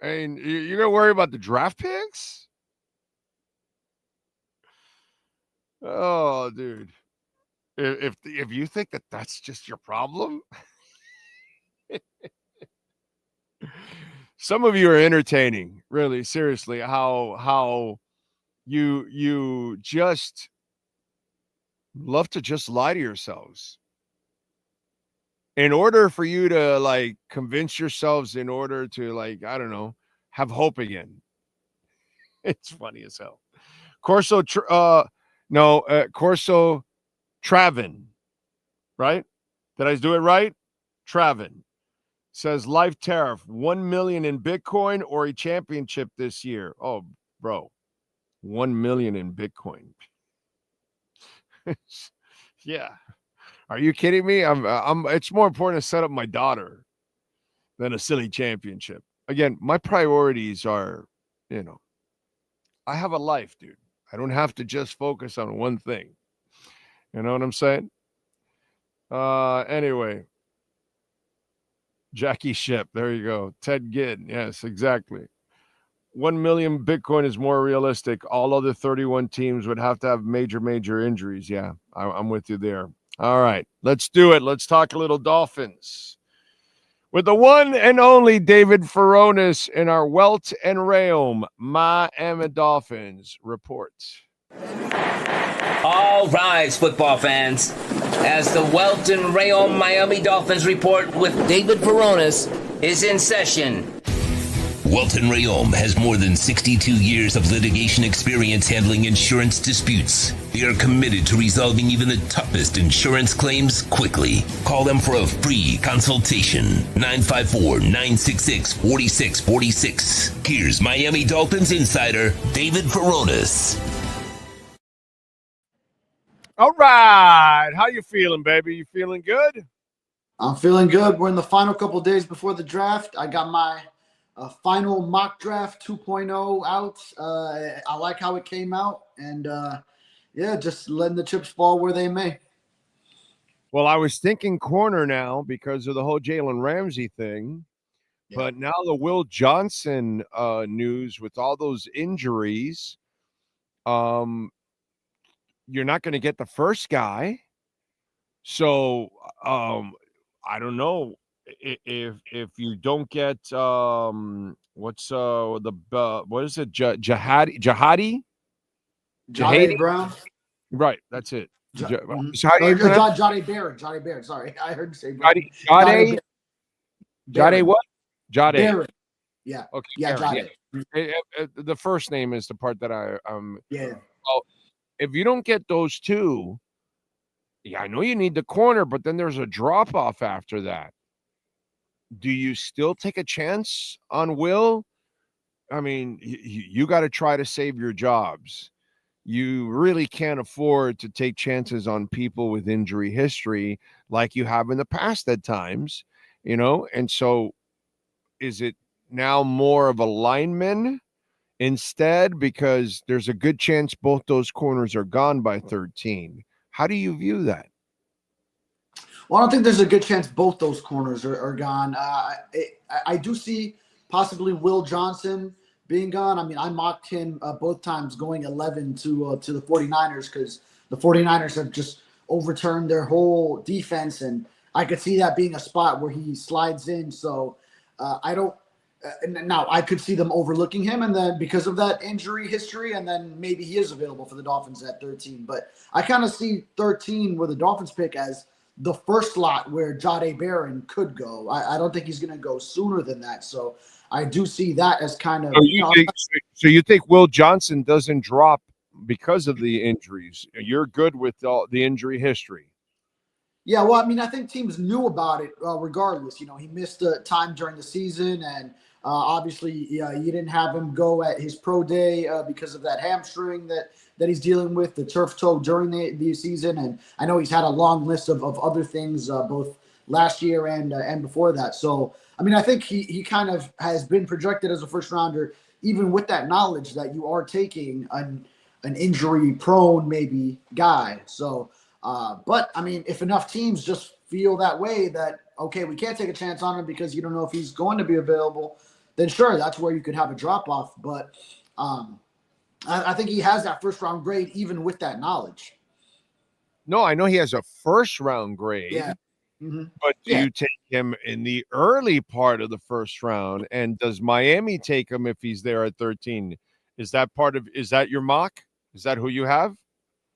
I mean, you're going to worry about the draft picks? Oh, dude. If you think that that's just your problem, some of you are entertaining, really, seriously, how you just love to just lie to yourselves. In order for you to like convince yourselves, in order to like, I don't know, have hope again. It's funny as hell. Corso Travin, right? Did I do it right? Travin says life tariff, 1 million in Bitcoin or a championship this year. Oh, bro, 1 million in Bitcoin. Yeah. Are you kidding me? It's more important to set up my daughter than a silly championship. Again, my priorities are, I have a life, dude. I don't have to just focus on one thing. You know what I'm saying? Anyway. Jackie Ship. There you go. Ted Gidd. Yes, exactly. 1 million Bitcoin is more realistic. All other 31 teams would have to have major injuries. Yeah, I'm with you there. All right, let's do it. Let's talk a little Dolphins with the one and only David Furones in our Welt and Rheaume Miami Dolphins report. All rise, football fans, as the Welt and Rheaume Miami Dolphins report with David Furones is in session. Welt and Rheaume has more than 62 years of litigation experience handling insurance disputes. They are committed to resolving even the toughest insurance claims quickly. Call them for a free consultation. 954-966-4646. Here's Miami Dolphins insider David Furones. All right. How you feeling, baby? You feeling good? I'm feeling good. We're in the final couple days before the draft. I got my final mock draft 2.0 out. I like how it came out. And, just letting the chips fall where they may. Well, I was thinking corner now because of the whole Jaylen Ramsey thing. Yeah. But now the Will Johnson news with all those injuries, you're not going to get the first guy. So I don't know if you don't get what is it? Jahadi Brown. Right, that's it. Jahadi Barrett. Sorry, I heard you say Jahadi what? Jahadi Barrett. Yeah. Okay. Yeah, Jahadi. Yeah. The first name is the part that I Yeah. Well, if you don't get those two, yeah, I know you need the corner, but then there's a drop off after that. Do you still take a chance on Will? I mean, you got to try to save your jobs. You really can't afford to take chances on people with injury history like you have in the past at times, and so is it now more of a lineman instead, because there's a good chance both those corners are gone by 13. How do you view that? Well, I don't think there's a good chance both those corners are gone. I do see possibly Will Johnson being gone. I mean, I mocked him both times going 11 to the 49ers because the 49ers have just overturned their whole defense, and I could see that being a spot where he slides in. So I don't now I could see them overlooking him, and then because of that injury history, and then maybe he is available for the Dolphins at 13. But I kind of see 13 where the Dolphins pick as the first slot where Jahadi Barron could go. I don't think he's going to go sooner than that. So I do see that as kind of. So you think Will Johnson doesn't drop because of the injuries? You're good with all the injury history. Yeah, well, I mean, I think teams knew about it regardless. He missed time during the season, and obviously, you didn't have him go at his pro day because of that hamstring that he's dealing with, the turf toe during the season. And I know he's had a long list of other things, both last year and before that. So, I mean, I think he kind of has been projected as a first rounder, even with that knowledge that you are taking an injury prone maybe guy. So, but I mean, if enough teams just feel that way, that, okay, we can't take a chance on him because you don't know if he's going to be available, then sure, that's where you could have a drop off. But I think he has that first round grade even with that knowledge. No, I know he has a first round grade. Yeah. Mm-hmm. But do you take him in the early part of the first round? And does Miami take him if he's there at 13? Is that your mock? Is that who you have?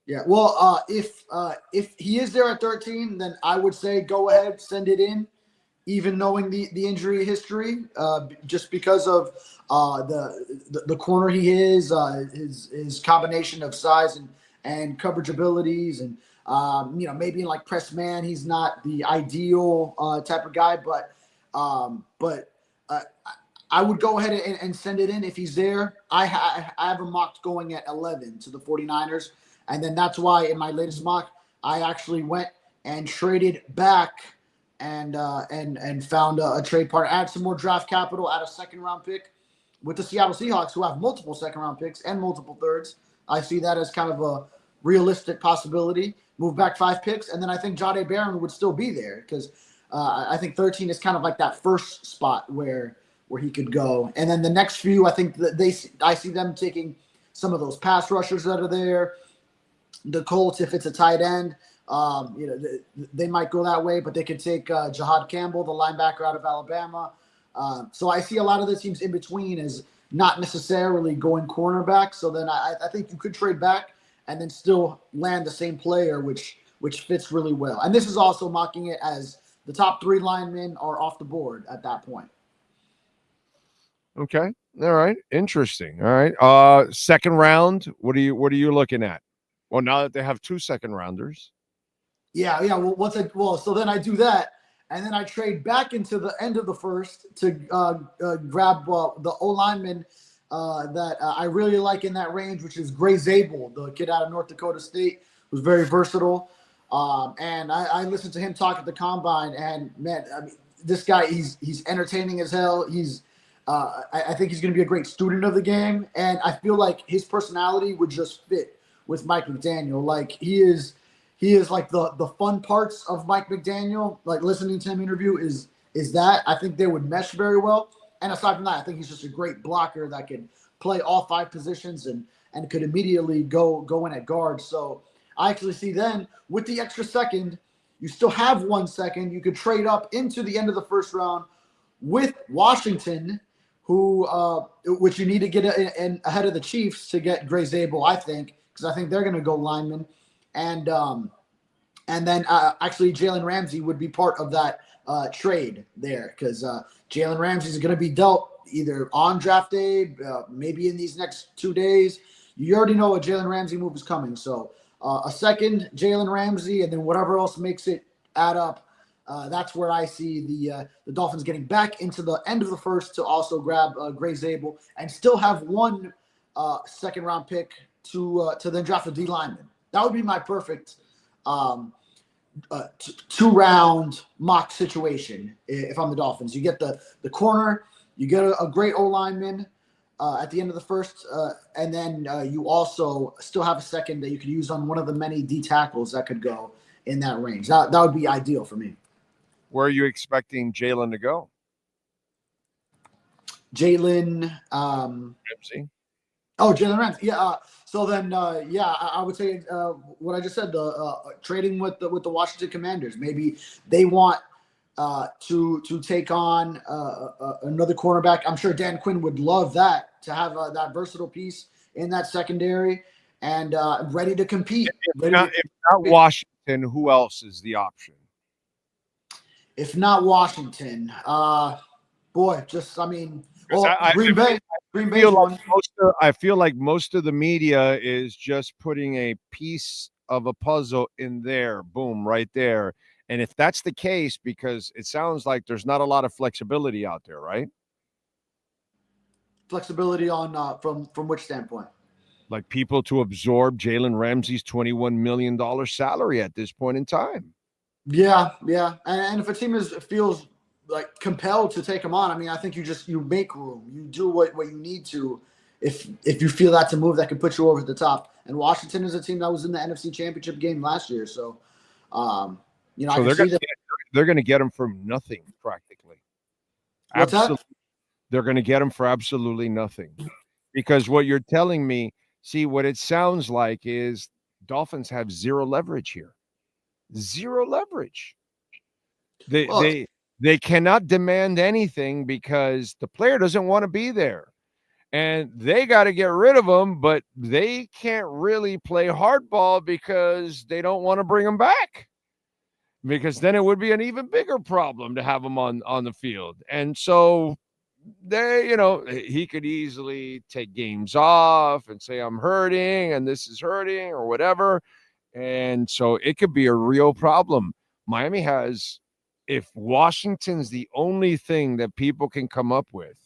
Yeah. Well, if he is there at 13, then I would say go ahead, send it in, even knowing the injury history, just because of the corner he is, his combination of size and coverage abilities, and maybe in like press man, he's not the ideal type of guy, but I would go ahead and send it in if he's there. I have him mocked going at 11 to the 49ers. And then that's why in my latest mock, I actually went and traded back and found a trade partner, add some more draft capital, add a second-round pick with the Seattle Seahawks, who have multiple second-round picks and multiple thirds. I see that as kind of a realistic possibility. Move back 5 picks, and then I think Jahdae Barron would still be there because I think 13 is kind of like that first spot where he could go. And then the next few, I think I see them taking some of those pass rushers that are there. The Colts, if it's a tight end, they might go that way, but they could take Jahad Campbell, the linebacker out of Alabama. So I see a lot of the teams in between as not necessarily going cornerback. So then I think you could trade back and then still land the same player, which fits really well. And this is also mocking it as the top 3 linemen are off the board at that point. Okay. All right. Interesting. All right. Second round. What are you looking at? Well, now that they have 2 second rounders. Yeah. Well, so then I do that, and then I trade back into the end of the first to grab the O lineman that I really like in that range, which is Gray Zabel, the kid out of North Dakota State, who's very versatile. And I listened to him talk at the combine, and man, I mean, this guy, he's entertaining as hell. I think he's going to be a great student of the game, and I feel like his personality would just fit with Mike McDaniel. Like he is like the fun parts of Mike McDaniel. Like listening to him interview is that I think they would mesh very well. And aside from that, I think he's just a great blocker that can play all 5 positions and could immediately go in at guard. So I actually see then with the extra second, you still have 1 second. You could trade up into the end of the first round with Washington, which you need to get in ahead of the Chiefs to get Gray Zabel, I think, because I think they're going to go lineman. And then actually Jaylen Ramsey would be part of that trade there, because Jaylen Ramsey is going to be dealt either on draft day, maybe in these next 2 days. You already know a Jaylen Ramsey move is coming. So a second Jaylen Ramsey, and then whatever else makes it add up. That's where I see the Dolphins getting back into the end of the first to also grab Gray Zabel and still have 1 second round pick to then draft a D lineman. That would be my perfect 2-round mock situation if I'm the Dolphins. You get the corner, you get a great O lineman at the end of the first, and then you also still have a second that you could use on one of the many D tackles that could go in that range. That would be ideal for me. Where are you expecting Jaylen to go? Jaylen Ramsey. Oh, Jaylen Ramsey. Yeah. So then, I would say what I just said. Trading with the Washington Commanders. Maybe they want to take on another cornerback. I'm sure Dan Quinn would love that, to have that versatile piece in that secondary and ready to compete. If not Washington, who else is the option? If not Washington, Green Bay. I feel like most of the media is just putting a piece of a puzzle in there. Boom, right there. And if that's the case, because it sounds like there's not a lot of flexibility out there, right? Flexibility on from which standpoint? Like people to absorb Jaylen Ramsey's $21 million salary at this point in time. Yeah, yeah. And if a team feels like compelled to take him on, I mean, I think you make room. You do what you need to if you feel that's a move that could put you over the top. And Washington is a team that was in the NFC Championship game last year. So, I So can see that. they're going to get him from nothing practically. What's Absolutely. that? They're going to get him for absolutely nothing. Because what you're telling me, see, what it sounds like is Dolphins have zero leverage here. Zero leverage. They cannot demand anything because the player doesn't want to be there. And they got to get rid of him, but they can't really play hardball because they don't want to bring him back. Because then it would be an even bigger problem to have him on the field. And so he could easily take games off and say, I'm hurting and this is hurting or whatever. And so it could be a real problem. Miami has, if Washington's the only thing that people can come up with,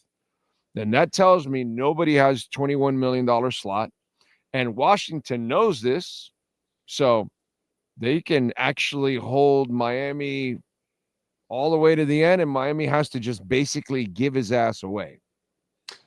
then that tells me nobody has $21 million slot. And Washington knows this. So they can actually hold Miami all the way to the end, and Miami has to just basically give his ass away.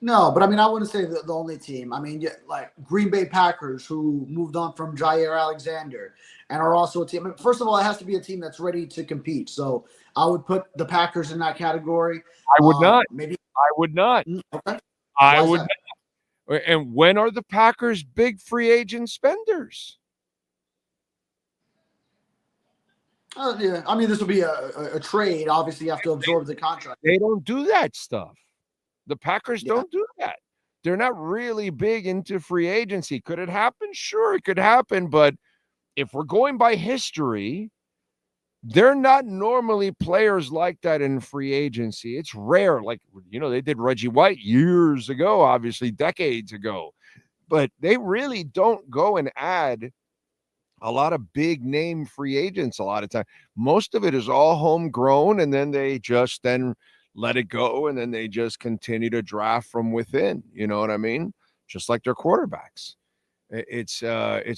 No, but I mean, I wouldn't say the only team. I mean, like Green Bay Packers, who moved on from Jair Alexander and are also a team. I mean, first of all, it has to be a team that's ready to compete. So I would put the Packers in that category. I would not. Maybe I would not. Okay. I would not. And when are the Packers big free agent spenders? Yeah, I mean, this will be a trade. Obviously, you have to absorb the contract. They don't do that stuff. The Packers don't do that. They're not really big into free agency. Could it happen? Sure, it could happen. But if we're going by history, they're not normally players like that in free agency. It's rare. Like, they did Reggie White years ago, obviously decades ago. But they really don't go and add a lot of big name free agents a lot of time. Most of it is all homegrown, and then they just let it go, and then they just continue to draft from within. You know what I mean? Just like their quarterbacks. It's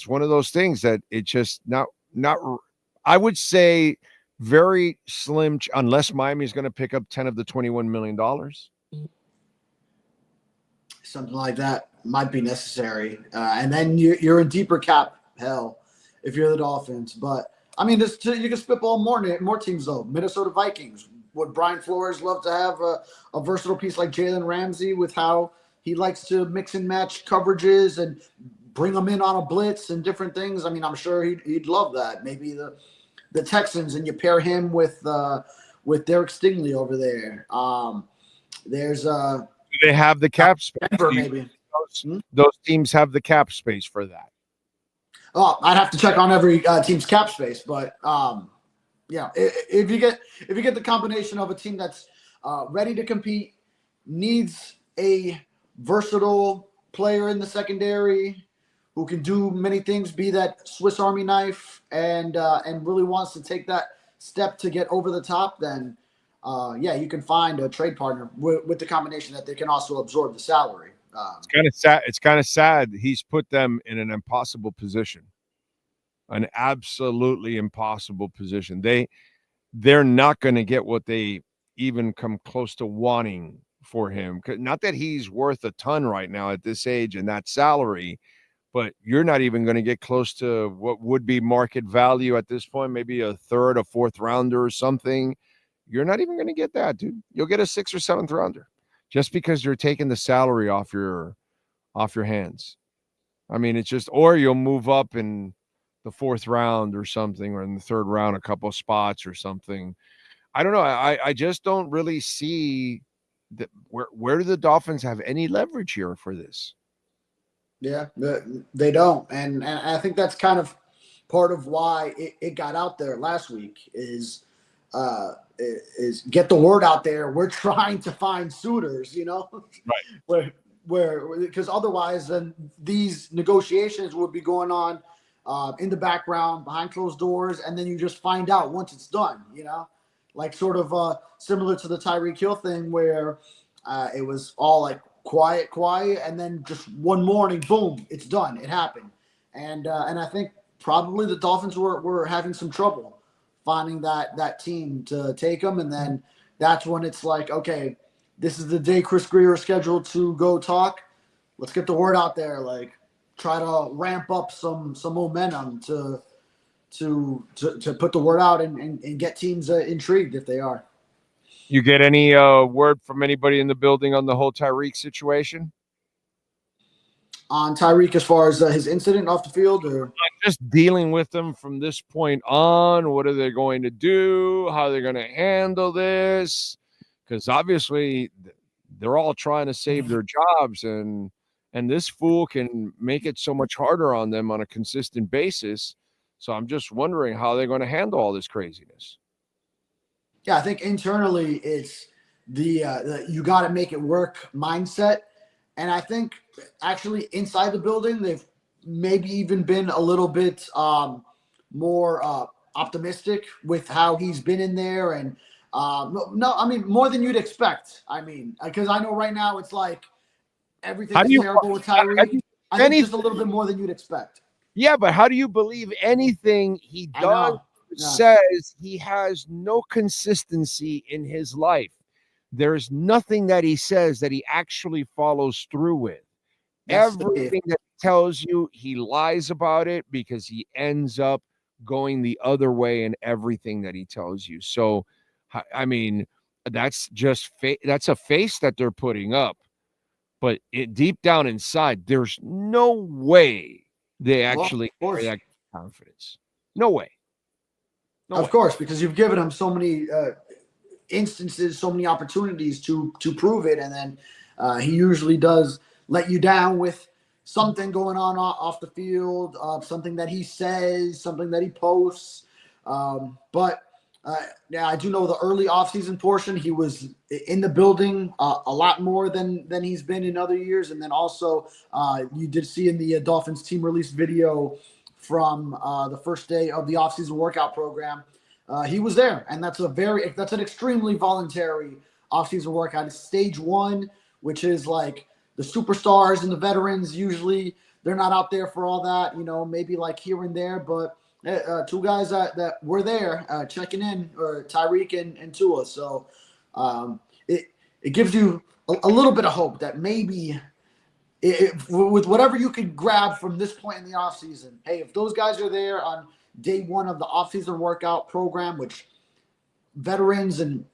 one of those things that it just not. I would say very slim, unless Miami's going to pick up 10 of the $21 million. Something like that might be necessary, and then you're in deeper cap hell if you're the Dolphins. But I mean, you can spitball more teams though. Minnesota Vikings. Would Brian Flores love to have a versatile piece like Jaylen Ramsey with how he likes to mix and match coverages and bring them in on a blitz and different things? I mean, I'm sure he'd love that. Maybe the Texans, and you pair him with Derek Stingley over there. There's do they have the cap space? Denver, maybe. Those teams have the cap space for that. Oh, I'd have to check on every team's cap space, but yeah, if you get the combination of a team that's ready to compete, needs a versatile player in the secondary who can do many things, be that Swiss Army knife, and really wants to take that step to get over the top, then you can find a trade partner with the combination that they can also absorb the salary. It's kind of sad. It's kind of sad. He's put them in an impossible position, an absolutely impossible position. They're not going to get what they even come close to wanting for him. Not that he's worth a ton right now at this age and that salary, but you're not even going to get close to what would be market value at this point. Maybe a third, a fourth rounder or something. You're not even going to get that, dude. You'll get a 6th or 7th rounder just because you're taking the salary off your hands. I mean, it's just, or you'll move up in the 4th round or something, or in the 3rd round, a couple of spots or something. I don't know. I just don't really see that. Where do the Dolphins have any leverage here for this? Yeah, they don't. And I think that's kind of part of why it got out there last week is get the word out there. We're trying to find suitors, right? Where because otherwise then these negotiations would be going on in the background behind closed doors, and then you just find out once it's done, like sort of similar to the Tyreek Hill thing where it was all like quiet, and then just one morning, boom, it's done. It happened. And I think probably the Dolphins were having some trouble finding that team to take him. And then that's when it's like, okay, this is the day Chris Greer is scheduled to go talk. Let's get the word out there. Like, try to ramp up some momentum to put the word out and get teams intrigued if they are. You get any word from anybody in the building on the whole Tyreek situation? On Tyreek as far as his incident off the field, or just dealing with them from this point on? What are they going to do? How are they going to handle this? Because obviously they're all trying to save their jobs, and this fool can make it so much harder on them on a consistent basis. So I'm just wondering how they're going to handle all this craziness. Yeah, I think internally it's the you got to make it work mindset. And I think actually inside the building, they've maybe even been a little bit more optimistic with how he's been in there. And no, I mean, more than you'd expect. I mean, because I know right now it's like everything's terrible with Tyreek. I think just a little bit more than you'd expect. Yeah, but how do you believe anything he does, says? He has no consistency in his life. There's nothing that he says that he actually follows through with. Everything that he tells you, he lies about it because he ends up going the other way in everything that he tells you. So, I mean, that's just that's a face that they're putting up. But deep down inside, there's no way they actually carry that confidence. No way. Of course, because you've given him so many instances, so many opportunities to prove it, and then he usually does let you down with something going on off the field, something that he says, something that he posts. But I do know the early offseason portion, he was in the building a lot more than he's been in other years. And then also you did see in the Dolphins team release video from the first day of the offseason workout program, he was there. And that's an extremely voluntary offseason workout. It's stage one, which is like the superstars and the veterans. Usually they're not out there for all that, maybe like here and there, but two guys that were there checking in, or Tyreek and Tua. So it gives you a little bit of hope that maybe with whatever you could grab from this point in the offseason, hey, if those guys are there on day one of the offseason workout program, which veterans and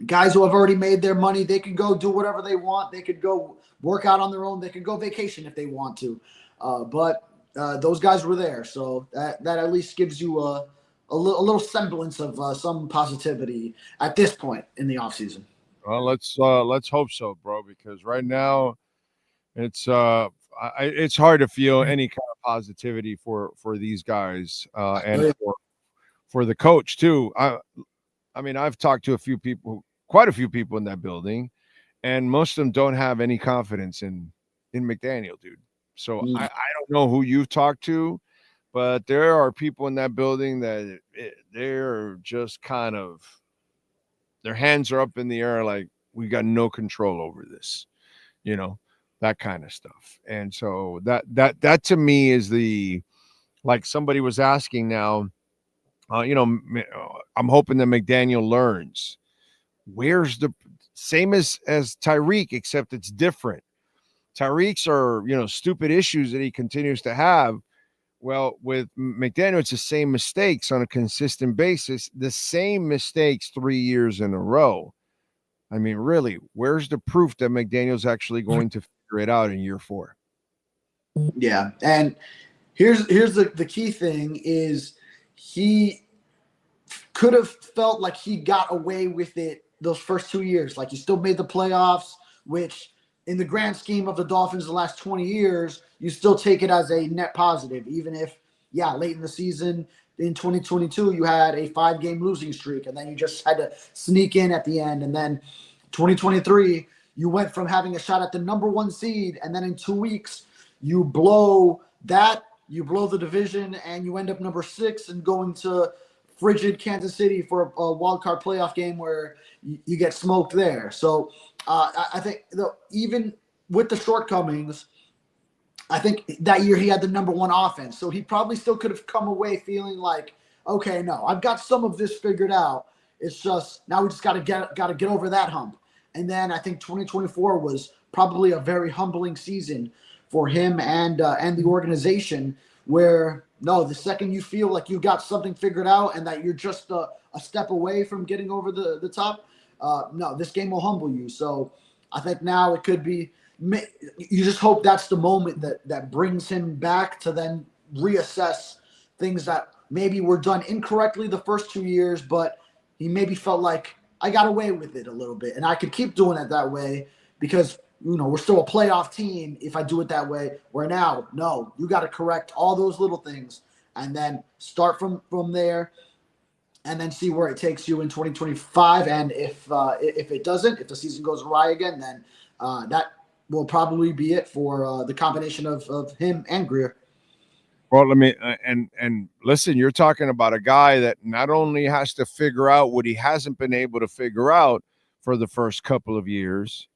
guys who have already made their money, they could go do whatever they want. They could go work out on their own. They could go vacation if they want to. But those guys were there. So that at least gives you a little semblance of some positivity at this point in the offseason. Well, let's hope so, bro, because right now it's hard to feel any kind of positivity for these guys and for the coach too. I mean, I've talked to quite a few people in that building, and most of them don't have any confidence in McDaniel, dude. So I don't know who you've talked to, but there are people in that building that they're just kind of, their hands are up in the air like, we got no control over this, that kind of stuff. And so that to me is like somebody was asking now, I'm hoping that McDaniel learns. Where's the same as Tyreek, except it's different. Tyreek's are, stupid issues that he continues to have. Well, with McDaniel, it's the same mistakes on a consistent basis, the same mistakes 3 years in a row. I mean, really, where's the proof that McDaniel's actually going to figure it out in year 4? Yeah. And here's the key thing is he could have felt like he got away with it those first 2 years. Like, he still made the playoffs, which in the grand scheme of the Dolphins the last 20 years, you still take it as a net positive, even if, late in the season in 2022, you had a 5-game losing streak, and then you just had to sneak in at the end. And then 2023, you went from having a shot at the number 1 seed, and then in 2 weeks, you blow the division, and you end up number 6 and going to frigid Kansas City for a wild card playoff game where you get smoked there. So I think even with the shortcomings, I think that year he had the number 1 offense. So he probably still could have come away feeling like, okay, no, I've got some of this figured out. It's just now we just got to get over that hump. And then I think 2024 was probably a very humbling season for him and the organization. Where no, the second you feel like you got something figured out and that you're just a step away from getting over the top, no, this game will humble you. So I think now it could be. You just hope that's the moment that brings him back to then reassess things that maybe were done incorrectly the first 2 years, but he maybe felt like I got away with it a little bit and I could keep doing it that way because, we're still a playoff team if I do it that way. Where now, no, you got to correct all those little things and then start from there and then see where it takes you in 2025. And if it doesn't, if the season goes awry again, then that will probably be it for the combination of him and Greer. Well, let me and listen, you're talking about a guy that not only has to figure out what he hasn't been able to figure out for the first couple of years,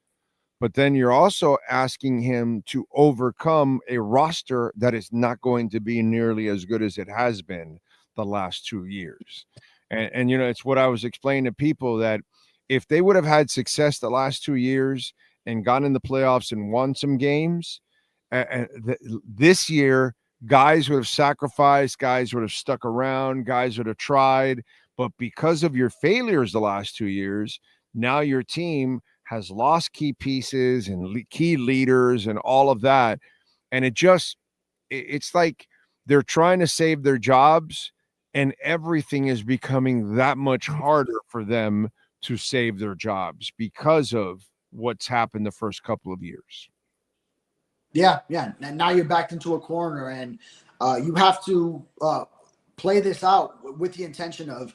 but then you're also asking him to overcome a roster that is not going to be nearly as good as it has been the last 2 years. And it's what I was explaining to people, that if they would have had success the last 2 years and gone in the playoffs and won some games, this year, guys would have sacrificed, guys would have stuck around, guys would have tried. But because of your failures the last 2 years, now your team has lost key pieces and key leaders and all of that. And it's like they're trying to save their jobs and everything is becoming that much harder for them to save their jobs because of what's happened the first couple of years. Yeah. And now you're backed into a corner and you have to play this out with the intention of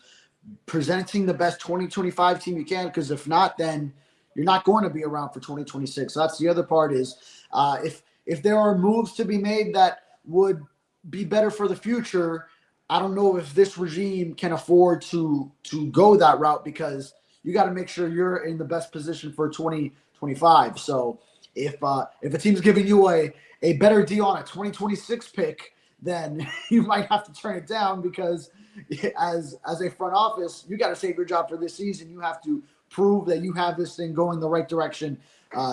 presenting the best 2025 team you can, because if not, then you're not going to be around for 2026. So that's the other part is if there are moves to be made that would be better for the future, I don't know if this regime can afford to go that route, because you got to make sure you're in the best position for 2025. So if a team's giving you a better deal on a 2026 pick, then you might have to turn it down, because as a front office, you got to save your job for this season. You have to prove that you have this thing going the right direction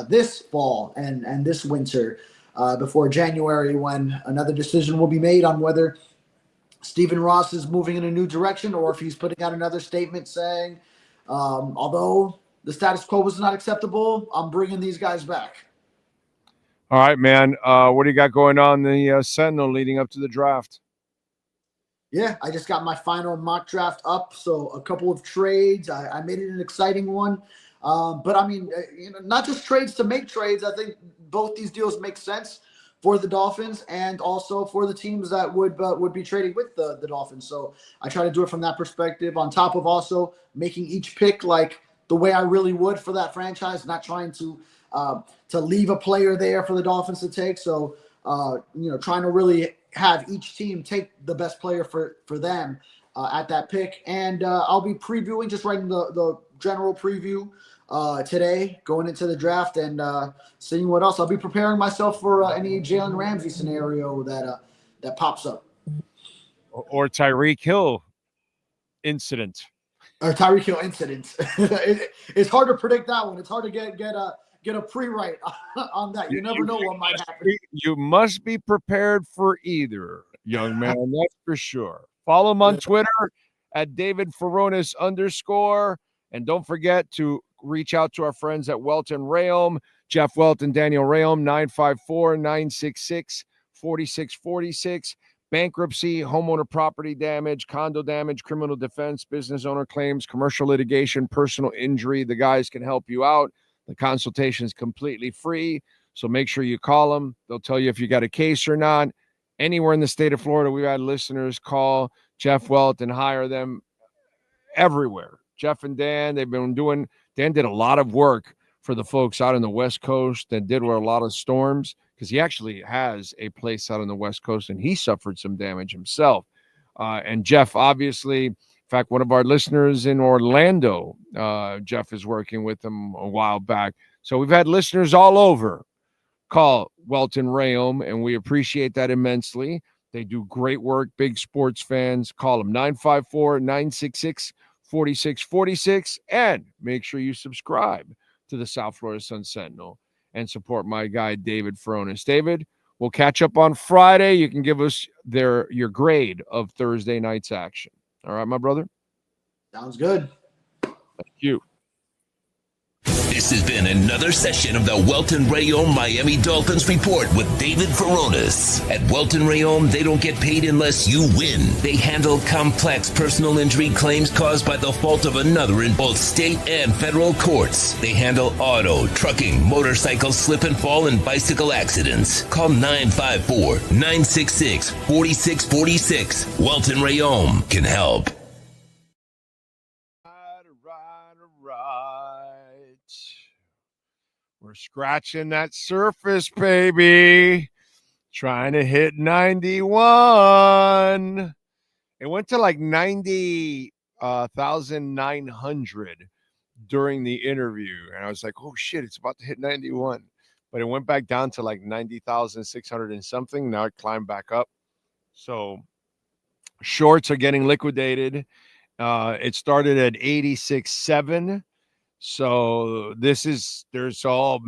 this fall and this winter before January, when another decision will be made on whether Stephen Ross is moving in a new direction or if he's putting out another statement saying, although the status quo was not acceptable, I'm bringing these guys back. All right, man. What do you got going on in the Sentinel leading up to the draft? Yeah, I just got my final mock draft up, so a couple of trades. I made it an exciting one. But, I mean, not just trades to make trades. I think both these deals make sense for the Dolphins and also for the teams that would be trading with the Dolphins. So I try to do it from that perspective, on top of also making each pick like the way I really would for that franchise, not trying to leave a player there for the Dolphins to take. So, trying to really have each team take the best player for them at that pick. And I'll be previewing, just writing the general preview today, going into the draft and seeing what else. I'll be preparing myself for any Jaylen Ramsey scenario that pops up. Or Tyreek Hill incident. Tyreek Hill incident. It's hard to predict that one. It's hard to get a pre-write on that. You never know what might happen. You must be prepared for either, young man. That's for sure. Follow him on Twitter at David Furones _. And don't forget to reach out to our friends at Welton Realm, Jeff Welt and Daniel Realm, 954-966-4646. Bankruptcy, homeowner property damage, condo damage, criminal defense, business owner claims, commercial litigation, personal injury. The guys can help you out. The consultation is completely free, so make sure you call them. They'll tell you if you got a case or not. Anywhere in the state of Florida, we've had listeners call Jeff Welt and hire them everywhere. Jeff and Dan, Dan did a lot of work for the folks out on the West Coast that did a lot of storms, because he actually has a place out on the West Coast, and he suffered some damage himself. And Jeff, obviously, in fact, one of our listeners in Orlando, Jeff is working with them a while back. So we've had listeners all over call Welton Realm, and we appreciate that immensely. They do great work. Big sports fans. Call them 954-966-4646. And make sure you subscribe to the South Florida Sun Sentinel and support my guy, David Furones. David, we'll catch up on Friday. You can give us your grade of Thursday night's action. All right, my brother? Sounds good. Thank you. This has been another session of the Welton Rayom Miami Dolphins Report with David Furones. At Welton Rayom, they don't get paid unless you win. They handle complex personal injury claims caused by the fault of another in both state and federal courts. They handle auto, trucking, motorcycle slip and fall, and bicycle accidents. Call 954-966-4646. Welton Rayom can help. We're scratching that surface, baby. Trying to hit 91. It went to like 90,900 during the interview. And I was like, oh, shit, it's about to hit 91. But it went back down to like 90,600 and something. Now it climbed back up. So shorts are getting liquidated. It started at 86.7. So there's all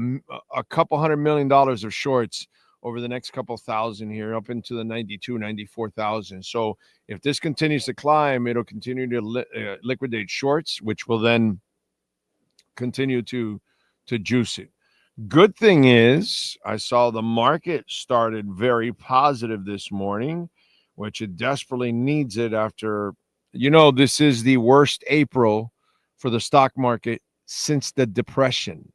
a couple $100 million of shorts over the next couple thousand here up into the 94,000. So if this continues to climb, it'll continue to liquidate shorts, which will then continue to juice it. Good thing is I saw the market started very positive this morning, which it desperately needs it after, this is the worst April for the stock market since the Depression,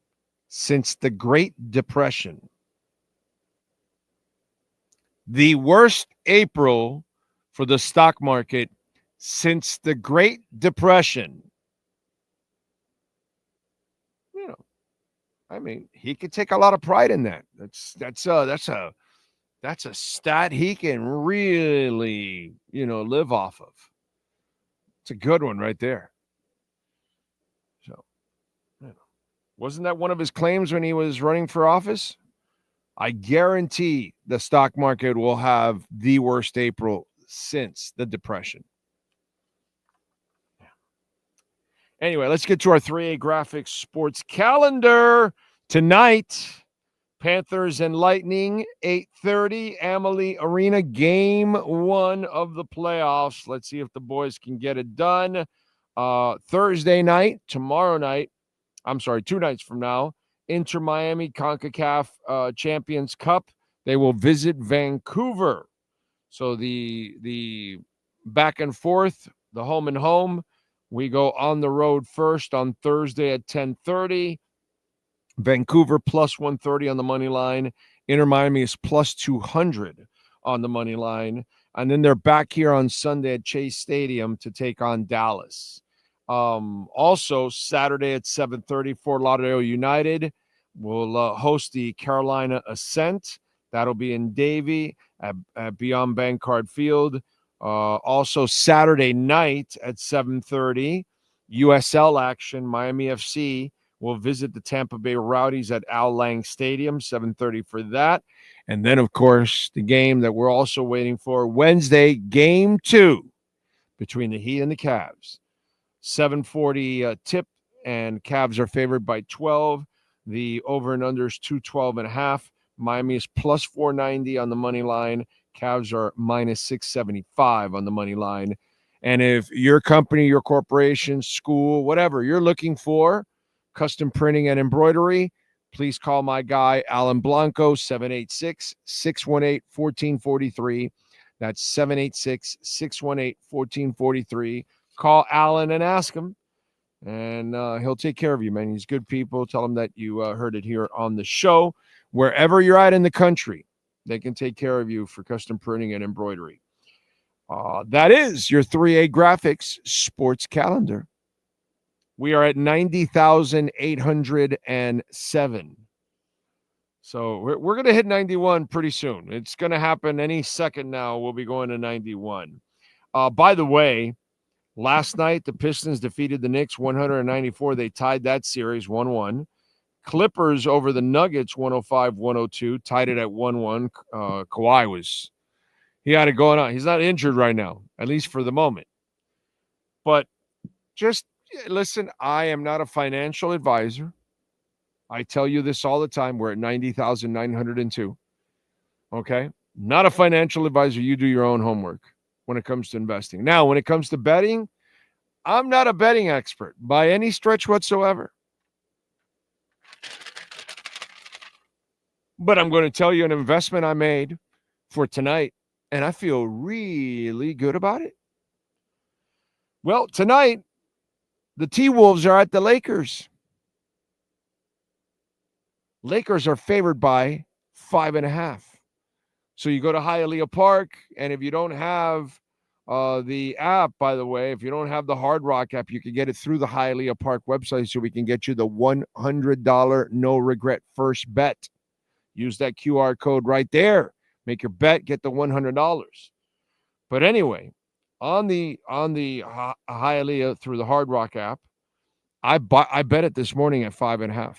since the Great Depression. The worst April for the stock market since the Great Depression. He could take a lot of pride in that. That's a stat he can really, live off of. It's a good one right there. So, wasn't that one of his claims when he was running for office? I guarantee the stock market will have the worst April since the Depression. Anyway, let's get to our 3A Graphics sports calendar. Tonight, Panthers and Lightning, 8:30, Amalie Arena, game 1 of the playoffs. Let's see if the boys can get it done. Thursday night, 2 nights from now, Inter Miami CONCACAF Champions Cup. They will visit Vancouver. So the back and forth, the home and home. We go on the road first on Thursday at 10:30. Vancouver plus 130 on the money line. Inter Miami is plus 200 on the money line. And then they're back here on Sunday at Chase Stadium to take on Dallas. Also, Saturday at 7:30, Fort Lauderdale United will host the Carolina Ascent. That'll be in Davie at Beyond Bankcard Field. Also, Saturday night at 7:30, USL action, Miami FC will visit the Tampa Bay Rowdies at Al Lang Stadium, 7:30 for that. And then, of course, the game that we're also waiting for, Wednesday, game 2 between the Heat and the Cavs. 7:40 tip, and Cavs are favored by 12. The over and under is 212.5. Miami is plus 490 on the money line. Cavs are minus 675 on the money line. And if your company, your corporation, school, whatever you're looking for, custom printing and embroidery, please call my guy, Alan Blanco, 786-618-1443. That's 786-618-1443. Call Alan and ask him, and he'll take care of you, man. He's good people. Tell him that you heard it here on the show. Wherever you're at in the country, they can take care of you for custom printing and embroidery. That is your 3A Graphics sports calendar. We are at 90,807. So we're going to hit 91 pretty soon. It's going to happen any second now. We'll be going to 91. By the way, last night, the Pistons defeated the Knicks 194. They tied that series 1-1. Clippers over the Nuggets 105-102, tied it at 1-1. Kawhi was He had it going on. He's not injured right now, at least for the moment. But just listen, I am not a financial advisor. I tell you this all the time. We're at 90,902. Okay? Not a financial advisor. You do your own homework when it comes to investing. Now, when it comes to betting, I'm not a betting expert by any stretch whatsoever. But I'm going to tell you an investment I made for tonight, and I feel really good about it. Well, tonight, the T-Wolves are at the Lakers. Lakers are favored by 5.5. So you go to Hialeah Park, and if you don't have the app, by the way, if you don't have the Hard Rock app, you can get it through the Hialeah Park website so we can get you the $100 no-regret first bet. Use that QR code right there. Make your bet, get the $100. But anyway, on the Hialeah through the Hard Rock app, I bet it this morning at 5.5.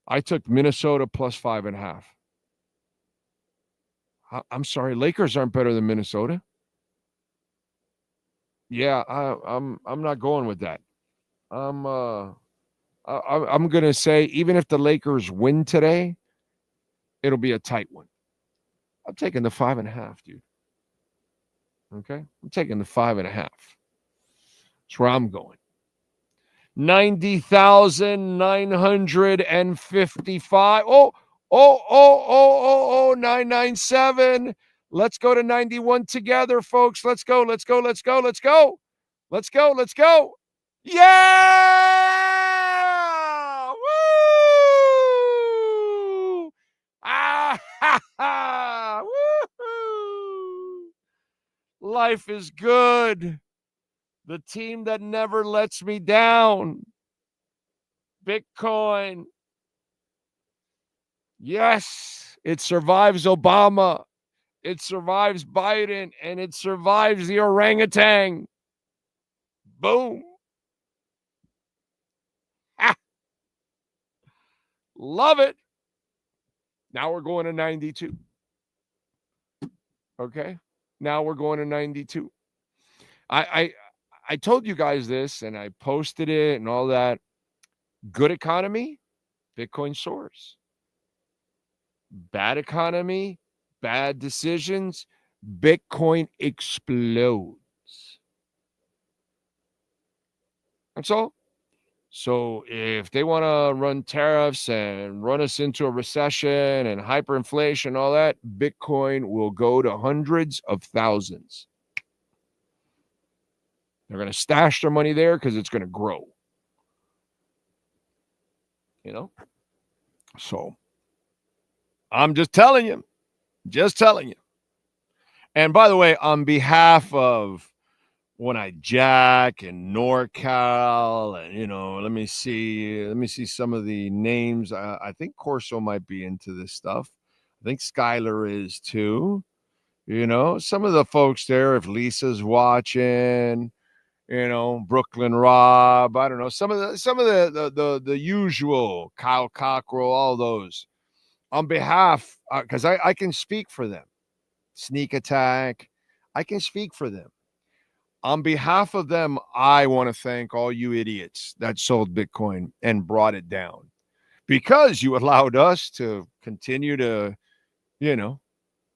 I took Minnesota plus 5.5. I'm sorry, Lakers aren't better than Minnesota. Yeah, I'm not going with that. I'm going to say even if the Lakers win today, it'll be a tight one. I'm taking the 5.5, dude. Okay, I'm taking the 5.5. That's where I'm going. 90,955. Oh, 997. Let's go to 91 together, folks. Let's go. Yeah! Woo! Ah, ha, ha! Woo! Life is good. The team that never lets me down. Bitcoin. Yes, it survives Obama. It survives Biden, and it survives the orangutan. Boom. Ah. Love it. Now we're going to 92. Okay? Now we're going to 92. I told you guys this, and I posted it and all that. Good economy, Bitcoin soars. Bad economy, bad decisions, Bitcoin explodes. That's all. So if they want to run tariffs and run us into a recession and hyperinflation and all that, Bitcoin will go to hundreds of thousands. They're going to stash their money there because it's going to grow. You know? So I'm just telling you. And by the way, on behalf of One Eye Jack and NorCal, and let me see some of the names. I think Corso might be into this stuff. I think Skylar is too. Some of the folks there, if Lisa's watching, Brooklyn Rob, I don't know, some of the usual, Kyle Cockrell, all those. On behalf, because I can speak for them. Sneak Attack, I can speak for them. On behalf of them, I want to thank all you idiots that sold Bitcoin and brought it down, because you allowed us to continue to,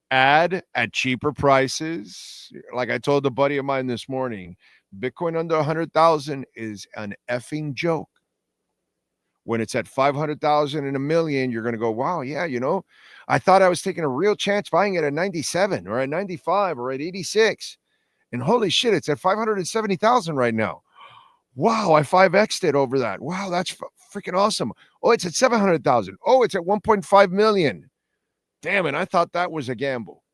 add at cheaper prices. Like I told a buddy of mine this morning, Bitcoin under 100,000 is an effing joke. When it's at 500,000 and $1 million, you're going to go, wow, yeah, I thought I was taking a real chance buying it at 97 or at 95 or at 86. And holy shit, it's at 570,000 right now. Wow, I 5x'd it over that. Wow, that's freaking awesome. Oh, it's at 700,000. Oh, it's at 1.5 million. Damn it, I thought that was a gamble.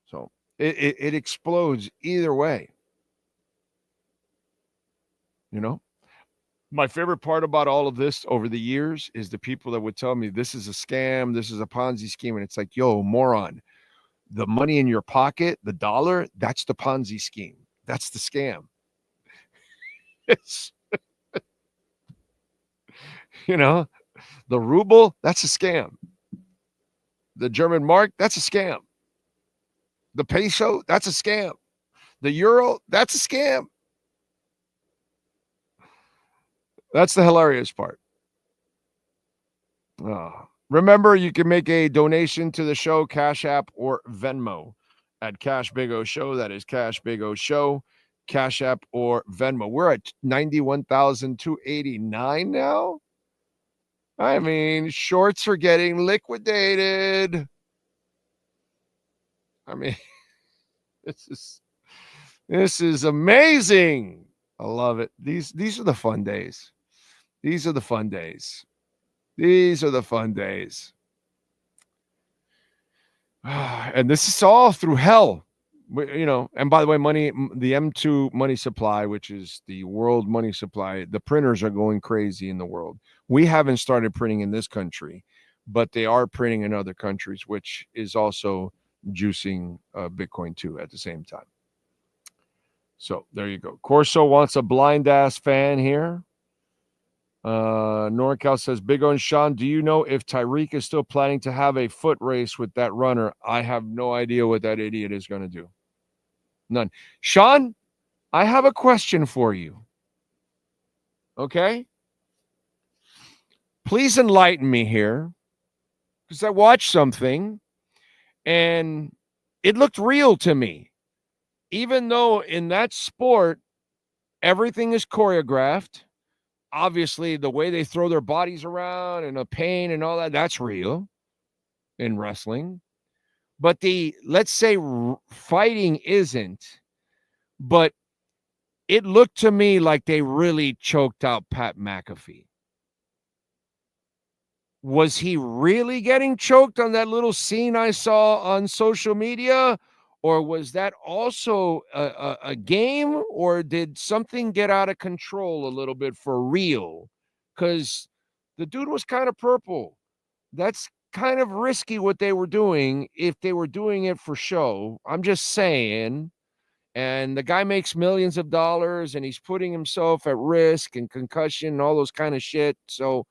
So it explodes either way. My favorite part about all of this over the years is the people that would tell me this is a scam, this is a Ponzi scheme. And it's like, yo, moron, the money in your pocket, the dollar, that's the Ponzi scheme. That's the scam. It's, the ruble, that's a scam. The German mark, that's a scam. The peso, that's a scam. The euro, that's a scam. That's the hilarious part. Remember, you can make a donation to the show, Cash App or Venmo at Cash Big O Show. That is Cash Big O Show, Cash App or Venmo. We're at 91,289 now. I mean, shorts are getting liquidated. I mean, this is amazing. I love it. These are the fun days. These are the fun days. These are the fun days. And this is all through hell. And by the way, the M2 money supply, which is the world money supply, the printers are going crazy in the world. We haven't started printing in this country, but they are printing in other countries, which is also juicing Bitcoin too at the same time. So there you go. Corso wants a blind ass fan here. NorCal says, Big O and Sean, do you know if Tyreek is still planning to have a foot race with that runner? I have no idea what that idiot is going to do. None. Sean, I have a question for you. Okay? Please enlighten me here, because I watched something and it looked real to me. Even though in that sport, everything is choreographed. Obviously, the way they throw their bodies around and the pain and all that, that's real in wrestling. But let's say fighting isn't, but it looked to me like they really choked out Pat McAfee. Was he really getting choked on that little scene I saw on social media? Or was that also a game? Or did something get out of control a little bit for real? Because the dude was kind of purple. That's kind of risky what they were doing if they were doing it for show. I'm just saying. And the guy makes millions of dollars and he's putting himself at risk and concussion and all those kind of shit. So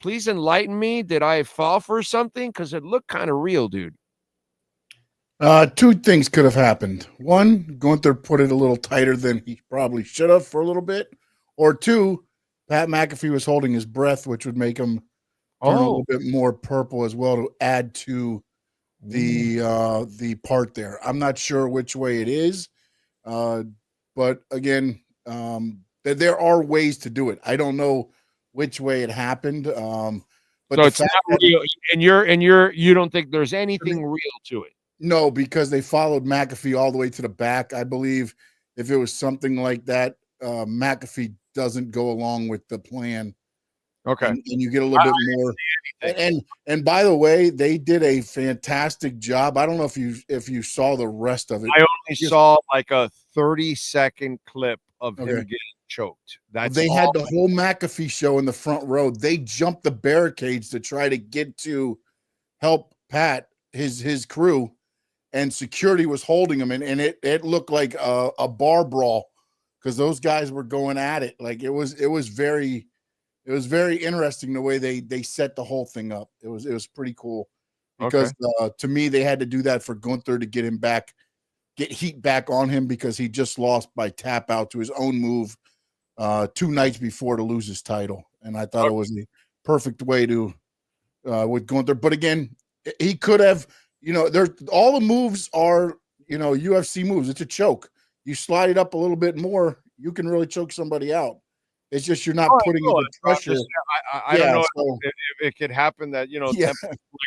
please enlighten me. Did I fall for something? Because it looked kind of real, dude. Two things could have happened. One, Gunther put it a little tighter than he probably should have for a little bit. Or two, Pat McAfee was holding his breath, which would make him turn a little bit more purple as well to add to the part there. I'm not sure which way it is. But again, there are ways to do it. I don't know which way it happened. But so it's not real. And you don't think there's anything real to it? No, because they followed McAfee all the way to the back. I believe if it was something like that, McAfee doesn't go along with the plan. Okay. And you get a little bit more. And by the way, they did a fantastic job. I don't know if you saw the rest of it. I only saw like a 30-second clip of him getting choked. They had the whole McAfee show in the front row. They jumped the barricades to try to get to help Pat, his crew. And security was holding him, and it looked like a bar brawl because those guys were going at it. Like it was very interesting the way they set the whole thing up. It was pretty cool because to me they had to do that for Gunther to get him back, get heat back on him because he just lost by tap out to his own move 2 nights before to lose his title, and I thought it was the perfect way to with Gunther. But again, he could have. There's all the moves are, UFC moves. It's a choke. You slide it up a little bit more, you can really choke somebody out. It's just you're not putting the pressure. I don't know if it could happen that,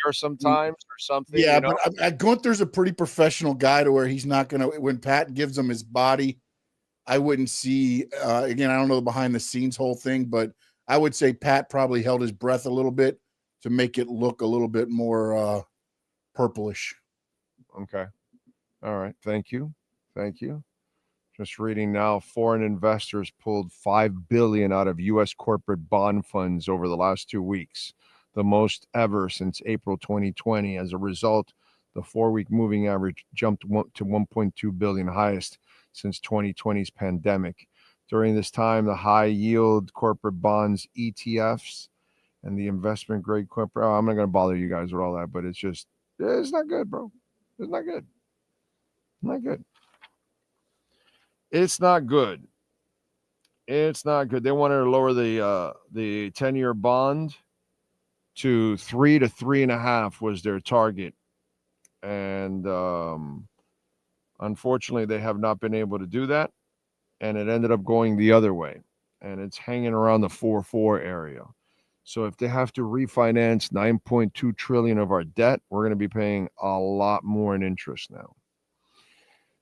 or sometimes or something. Yeah, but Gunther's a pretty professional guy to where he's not going to, when Pat gives him his body, I wouldn't see, again, I don't know the behind the scenes whole thing, but I would say Pat probably held his breath a little bit to make it look a little bit more purplish. Okay. All right. Thank you. Just reading now, foreign investors pulled $5 billion out of U.S. corporate bond funds over the last 2 weeks, the most ever since April 2020. As a result, the 4-week moving average jumped to $1.2 billion, highest since 2020's pandemic. During this time, the high yield corporate bonds ETFs and the investment grade corporate. I'm not going to bother you guys with all that, but it's not good, bro. It's not good. Not good. It's not good. It's not good. They wanted to lower the 10-year bond to 3 to 3.5 was their target. And unfortunately, they have not been able to do that. And it ended up going the other way. And it's hanging around the 4.4 area. So if they have to refinance 9.2 trillion of our debt, we're going to be paying a lot more in interest now.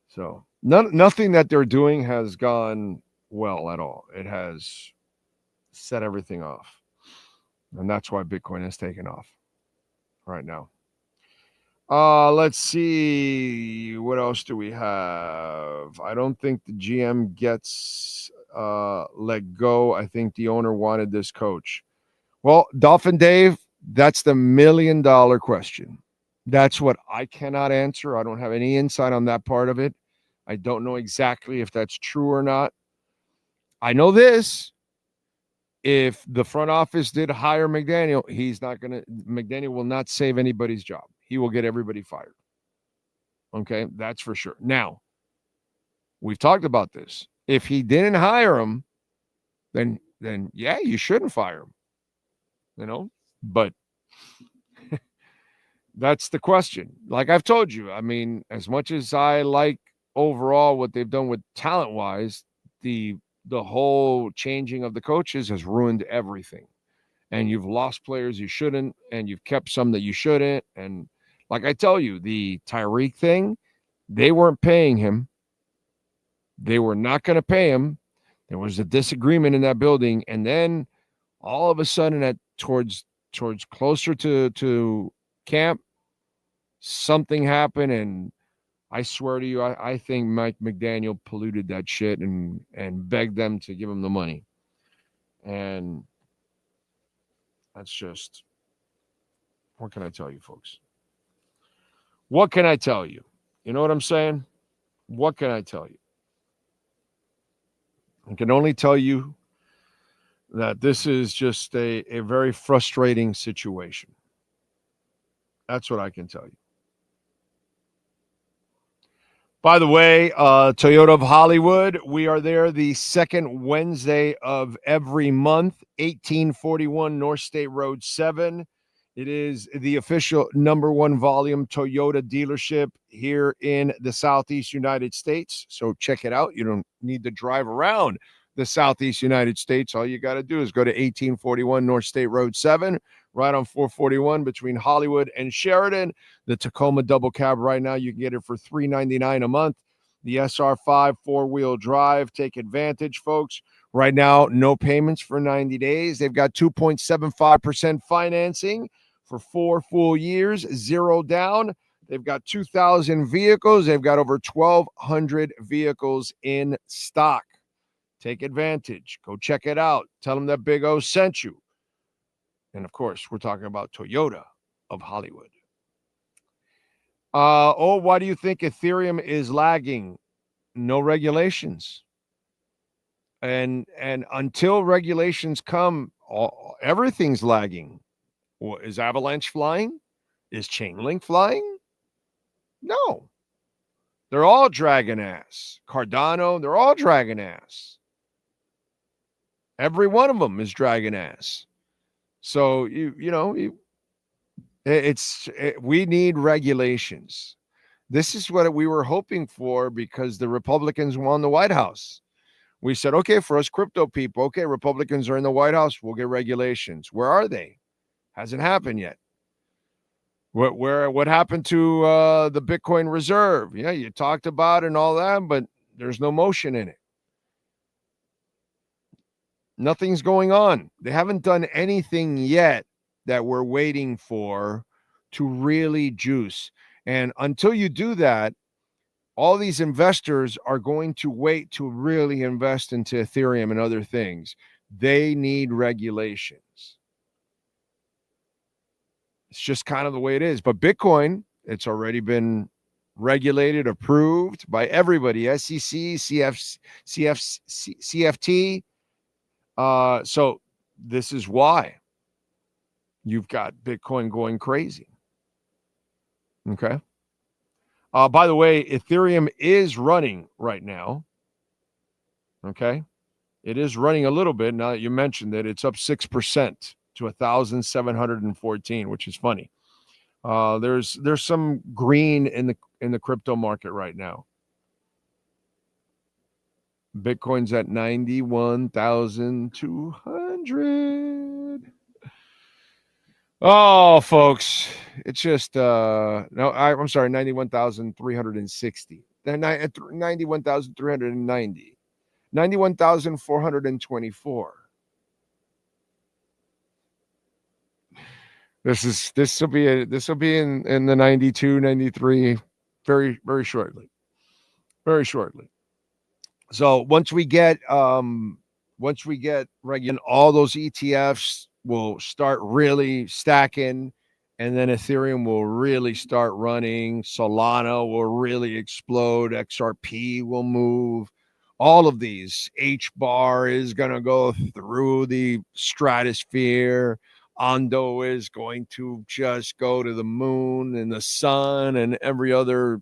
So nothing that they're doing has gone well at all. It has set everything off. And that's why Bitcoin has taken off right now. Let's see. What else do we have? I don't think the GM gets let go. I think the owner wanted this coach. Well, Dolphin Dave, that's the $1 million question. That's what I cannot answer. I don't have any insight on that part of it. I don't know exactly if that's true or not. I know this. If the front office did hire McDaniel, McDaniel will not save anybody's job. He will get everybody fired. Okay, that's for sure. Now, we've talked about this. If he didn't hire him, then yeah, you shouldn't fire him. But that's the question. Like I've told you, I mean, as much as I like overall what they've done with talent-wise, the whole changing of the coaches has ruined everything. And you've lost players you shouldn't, and you've kept some that you shouldn't. And like I tell you, the Tyreek thing, they weren't paying him. They were not going to pay him. There was a disagreement in that building. And then all of a sudden towards closer to camp, something happened. And I swear to you, I think Mike McDaniel polluted that shit and begged them to give him the money. And that's just, what can I tell you, folks? What can I tell you? You know what I'm saying? What can I tell you? I can only tell you that this is just a very frustrating situation. That's what I can tell you. By the way, Toyota of Hollywood, we are there the second Wednesday of every month, 1841 North State Road 7. It is the official #1 volume Toyota dealership here in the Southeast United States. So check it out. You don't need to drive around the Southeast United States. All you got to do is go to 1841 North State Road 7, right on 441 between Hollywood and Sheridan. The Tacoma double cab right now, you can get it for $399 a month. The SR5 four-wheel drive, take advantage, folks. Right now, no payments for 90 days. They've got 2.75% financing for 4 full years, 0 down. They've got 2,000 vehicles. They've got over 1,200 vehicles in stock. Take advantage. Go check it out. Tell them that Big O sent you. And, of course, we're talking about Toyota of Hollywood. Why do you think Ethereum is lagging? No regulations. And until regulations come, everything's lagging. Is Avalanche flying? Is Chainlink flying? No. They're all dragging ass. Cardano, they're all dragging ass. Every one of them is dragging ass. So, we need regulations. This is what we were hoping for because the Republicans won the White House. We said, okay, for us crypto people, okay, Republicans are in the White House, we'll get regulations. Where are they? Hasn't happened yet. What happened to the Bitcoin reserve? Yeah, you talked about it and all that, but there's no motion in it. Nothing's going on. They haven't done anything yet that we're waiting for to really juice. And until you do that, all these investors are going to wait to really invest into Ethereum and other things. They need regulations. It's just kind of the way it is. But Bitcoin, it's already been regulated, approved by everybody, SEC, CFT. So this is why. you've got Bitcoin going crazy. Okay. By the way, Ethereum is running right now. Okay. It is running a little bit. Now that you mentioned it, it's up 6% to 1,714, which is funny. There's some green in the crypto market right now. Bitcoin's at 91,200. Oh, folks, it's just I'm sorry, 91,360. Then 91,390. 91,424. This will be in the 92, 93 very, very shortly. Very shortly. So once we get regular, all those ETFs will start really stacking, and then Ethereum will really start running. Solana will really explode. XRP will move. All of these. H-bar is going to go through the stratosphere. Ondo is going to just go to the moon and the sun and every other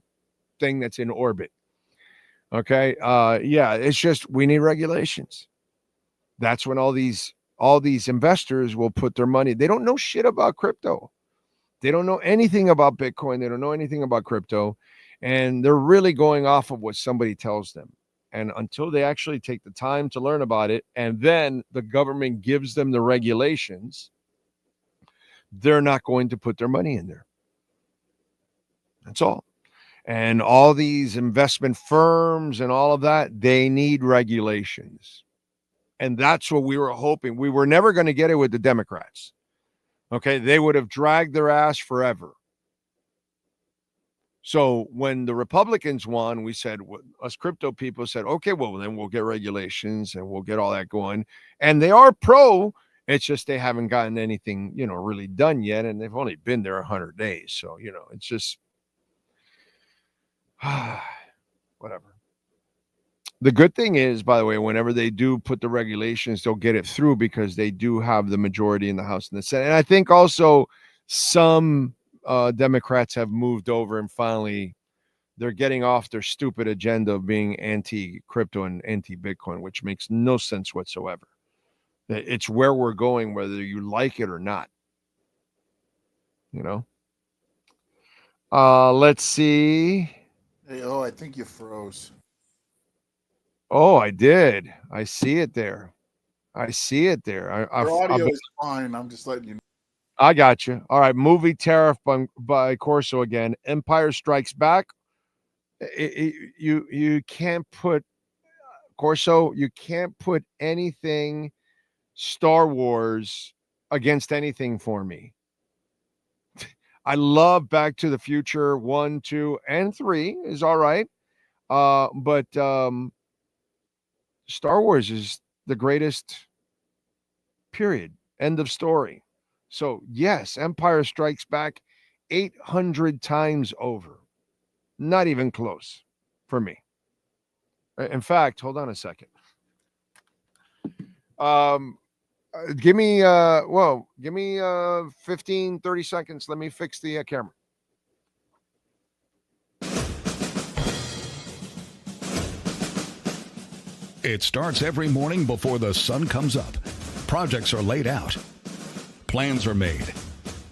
thing that's in orbit. Okay. Yeah, it's just we need regulations. That's when all these investors will put their money. They don't know shit about crypto. They don't know anything about Bitcoin. They don't know anything about crypto. And they're really going off of what somebody tells them. And until they actually take the time to learn about it, and then the government gives them the regulations, they're not going to put their money in there. That's all. And all these investment firms and all of that, they need regulations. And that's what we were hoping. We were never going to get it with the Democrats. Okay, they would have dragged their ass forever. So when the Republicans won, we said, us crypto people said, okay, well, then we'll get regulations and we'll get all that going. And they are pro. It's just they haven't gotten anything, really done yet. And they've only been there 100 days. So, it's just whatever. The good thing is, by the way, whenever they do put the regulations, they'll get it through because they do have the majority in the House and the Senate. And I think also some Democrats have moved over and finally they're getting off their stupid agenda of being anti-crypto and anti-Bitcoin, which makes no sense whatsoever. It's where we're going, whether you like it or not. Let's see. Hey, I think you froze. Oh, I did. I see it there. Your audio is fine. I'm just letting you know. I got you. All right. Movie Tariff by Corso again. Empire Strikes Back. You can't put Corso. You can't put anything Star Wars against anything for me. I love Back to the Future 1, 2, and 3 is all right. But Star Wars is the greatest, period. End of story. So, yes, Empire Strikes Back 800 times over. Not even close for me. In fact, hold on a second. Give me 15, 30 seconds. Let me fix the camera. It starts every morning before the sun comes up. Projects are laid out. Plans are made.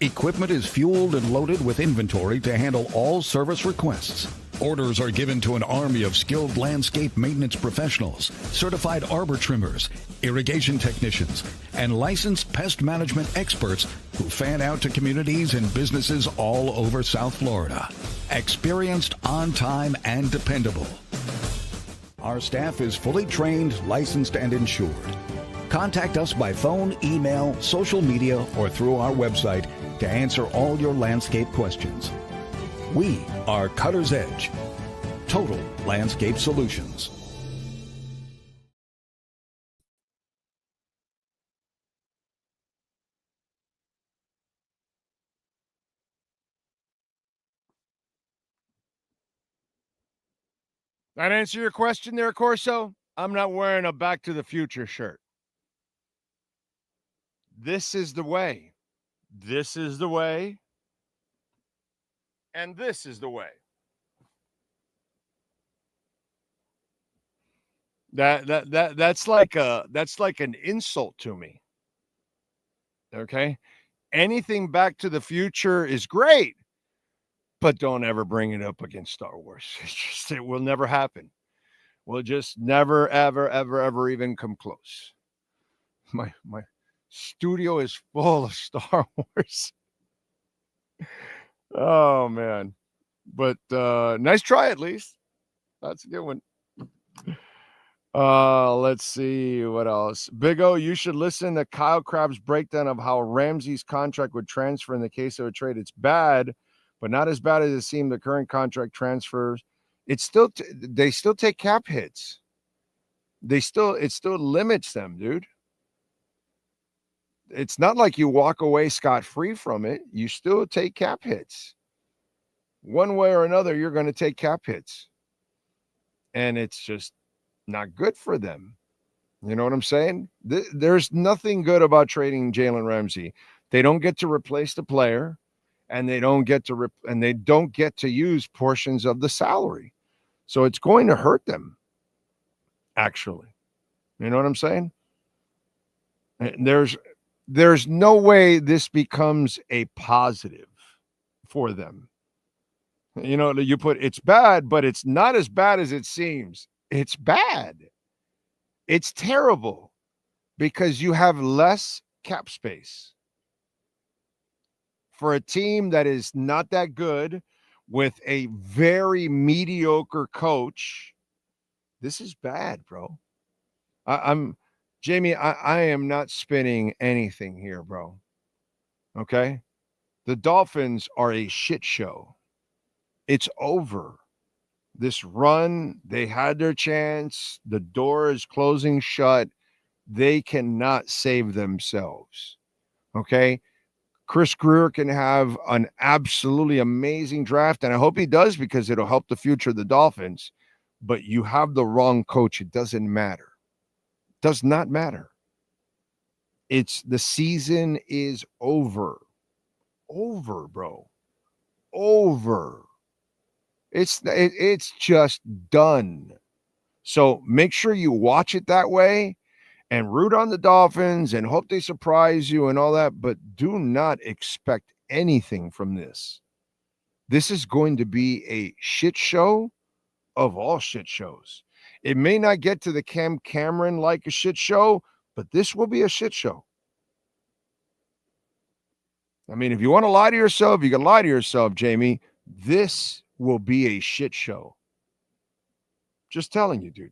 Equipment is fueled and loaded with inventory to handle all service requests. Orders are given to an army of skilled landscape maintenance professionals, certified arbor trimmers, irrigation technicians, and licensed pest management experts who fan out to communities and businesses all over South Florida. Experienced, on time, and dependable. Our staff is fully trained, licensed, and insured. Contact us by phone, email, social media, or through our website to answer all your landscape questions. We are Cutter's Edge, Total Landscape Solutions. That answer your question there, Corso? I'm not wearing a Back to the Future shirt. This is the way. This is the way, and this is the way. That's like an insult to me. Okay? Anything Back to the Future is great, but don't ever bring it up against Star Wars. It will never happen. We'll just never, ever even come close. My studio is full of Star Wars. Oh man. But nice try at least. That's a good one. Let's see what else. Big O, you should listen to Kyle Crabb's breakdown of how Ramsey's contract would transfer in the case of a trade. It's bad, but not as bad as it seemed. The current contract transfers. It's still they still take cap hits. It still limits them, dude. It's not like you walk away scot-free from it. You still take cap hits. One way or another, you're going to take cap hits. And it's just not good for them. You know what I'm saying? There's nothing good about trading Jaylen Ramsey. They don't get to replace the player, and they don't get to use portions of the salary. So it's going to hurt them, actually. You know what I'm saying? There's no way this becomes a positive for them. You know, you put it's bad, but it's not as bad as it seems. It's bad. It's terrible because you have less cap space. For a team that is not that good with a very mediocre coach, this is bad, bro. Jamie, I am not spinning anything here, bro. Okay? The Dolphins are a shit show. It's over. This run, they had their chance. The door is closing shut. They cannot save themselves. Okay? Chris Greer can have an absolutely amazing draft, and I hope he does because it'll help the future of the Dolphins. But you have the wrong coach. It doesn't matter. Does not matter. The season is over. Over, bro. Over. It's just done. So make sure you watch it that way and root on the Dolphins and hope they surprise you and all that, but do not expect anything from this. This is going to be a shit show of all shit shows. It may not get to the Cam Cameron like a shit show, but this will be a shit show. I mean, if you want to lie to yourself, you can lie to yourself, Jamie. This will be a shit show. Just telling you, dude.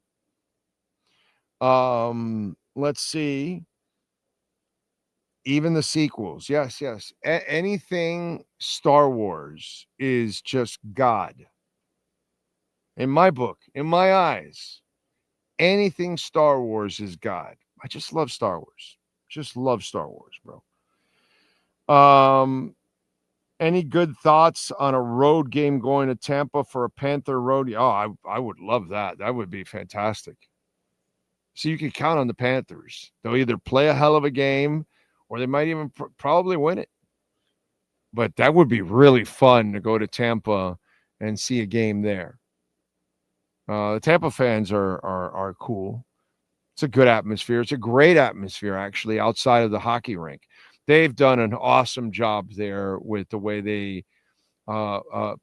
Let's see. Even the sequels. Yes. Anything Star Wars is just God. In my book, in my eyes, anything Star Wars is God. I just love Star Wars. Just love Star Wars, bro. Any good thoughts on a road game going to Tampa for a Panther road? Oh, I would love that. That would be fantastic. So you can count on the Panthers. They'll either play a hell of a game or they might even probably win it. But that would be really fun to go to Tampa and see a game there. The Tampa fans are cool. It's a good atmosphere. It's a great atmosphere, actually, outside of the hockey rink. They've done an awesome job there with the way they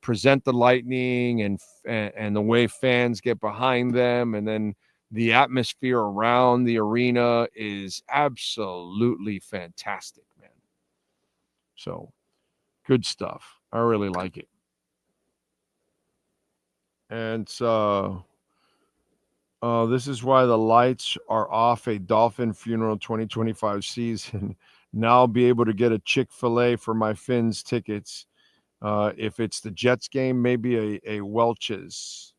present the Lightning and the way fans get behind them. And then the atmosphere around the arena is absolutely fantastic, man. So good stuff. I really like it. And so this is why the lights are off a Dolphin funeral 2025 season. Now I'll be able to get a Chick-fil-A for my Finns tickets. If it's the Jets game, maybe a Welch's.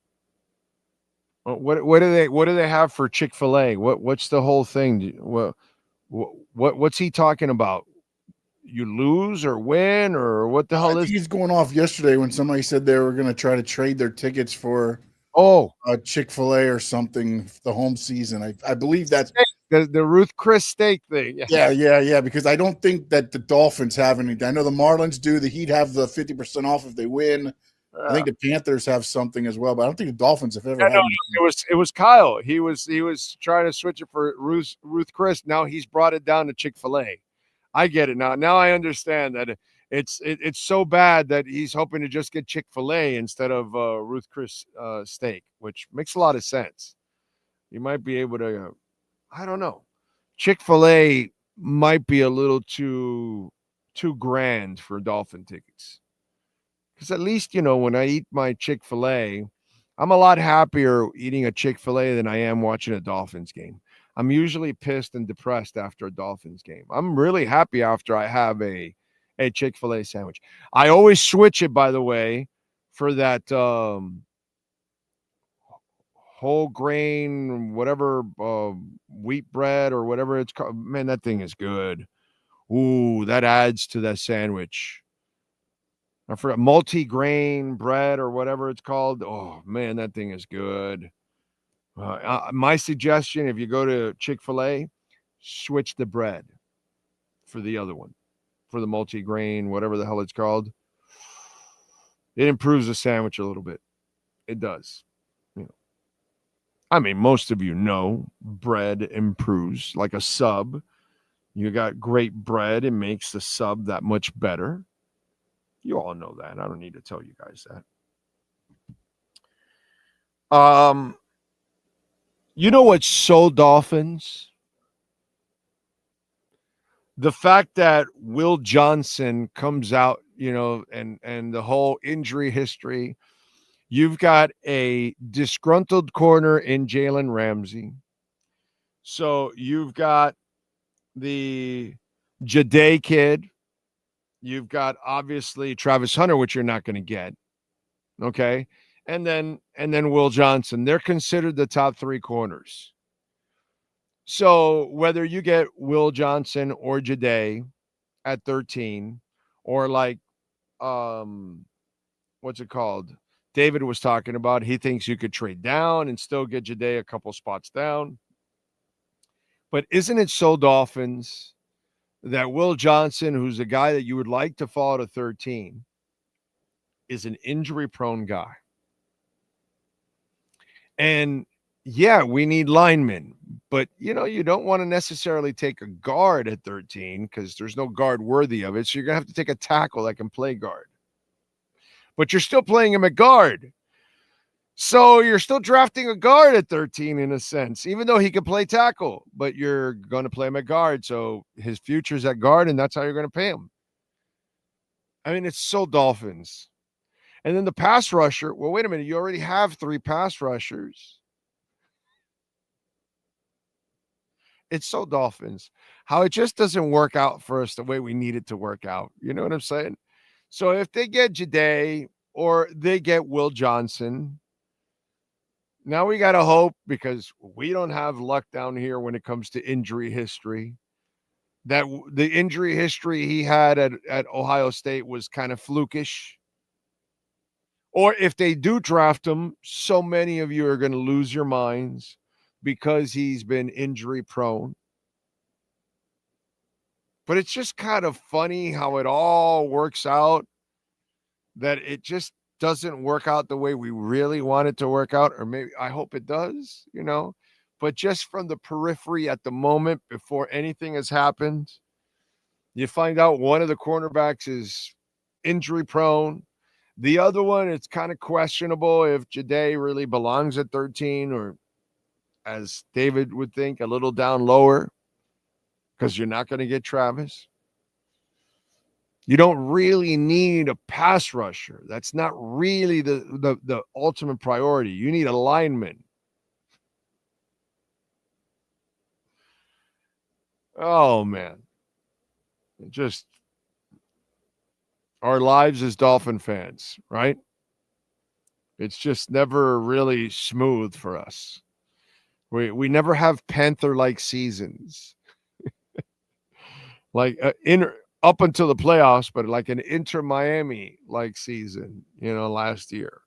What do they have for Chick-fil-A? What's the whole thing? What's he talking about? You lose or win or what the hell is? He's going off yesterday when somebody said they were going to try to trade their tickets for a Chick-fil-A or something the home season. I believe that's the Ruth Chris steak thing. Yeah. Because I don't think that the Dolphins have any. I know the Marlins do. The Heat have the 50% off if they win. I think the Panthers have something as well, but I don't think the Dolphins have ever had anything. It was Kyle. He was trying to switch it for Ruth Chris. Now he's brought it down to Chick-fil-A. I get it now. Now I understand that it's so bad that he's hoping to just get Chick-fil-A instead of Ruth Chris steak, which makes a lot of sense. You might be able to, I don't know. Chick-fil-A might be a little too grand for Dolphin tickets. Because at least, when I eat my Chick-fil-A, I'm a lot happier eating a Chick-fil-A than I am watching a Dolphins game. I'm usually pissed and depressed after a Dolphins game. I'm really happy after I have a Chick-fil-A sandwich. I always switch it, by the way, for that whole grain, whatever, wheat bread or whatever it's called. Man, that thing is good. Ooh, that adds to that sandwich. I forgot, multi-grain bread or whatever it's called. Oh, man, that thing is good. My suggestion, if you go to Chick-fil-A, switch the bread for the other one, for the multi-grain, whatever the hell it's called. It improves the sandwich a little bit. It does. I mean, most of you know bread improves, like a sub. You got great bread. It makes the sub that much better. You all know that. I don't need to tell you guys that. You know what's so Dolphins? The fact that Will Johnson comes out, and the whole injury history. You've got a disgruntled corner in Jaylen Ramsey. So you've got the Jade kid. You've got obviously Travis Hunter, which you're not going to get. Okay. And then Will Johnson. They're considered the top three corners. So whether you get Will Johnson or Jade at 13, or like what's it called? David was talking about, he thinks you could trade down and still get Jade a couple spots down. But isn't it so Dolphins that Will Johnson, who's a guy that you would like to fall to 13, is an injury-prone guy? And, yeah, we need linemen. But, you don't want to necessarily take a guard at 13 because there's no guard worthy of it. So you're going to have to take a tackle that can play guard. But you're still playing him at guard. So you're still drafting a guard at 13 in a sense, even though he can play tackle, but you're going to play him at guard. So his future's at guard, and that's how you're going to pay him. I mean, it's so Dolphins. And then the pass rusher. Well, wait a minute. You already have 3 pass rushers. It's so Dolphins. How it just doesn't work out for us the way we need it to work out. You know what I'm saying? So if they get Jade or they get Will Johnson, now we got to hope, because we don't have luck down here when it comes to injury history, that the injury history he had at Ohio State was kind of flukish. Or if they do draft him, so many of you are going to lose your minds because he's been injury prone. But it's just kind of funny how it all works out, that it just doesn't work out the way we really want it to work out, or maybe I hope it does, but just from the periphery at the moment before anything has happened, you find out one of the cornerbacks is injury prone. The other one, it's kind of questionable if Jade really belongs at 13, or as David would think, a little down lower, because you're not going to get Travis. You don't really need a pass rusher. That's not really the ultimate priority. You need a lineman. Oh, man. Just our lives as Dolphin fans, right? It's just never really smooth for us. We never have Panther-like seasons. Like up until the playoffs, but like an Inter Miami like season, last year.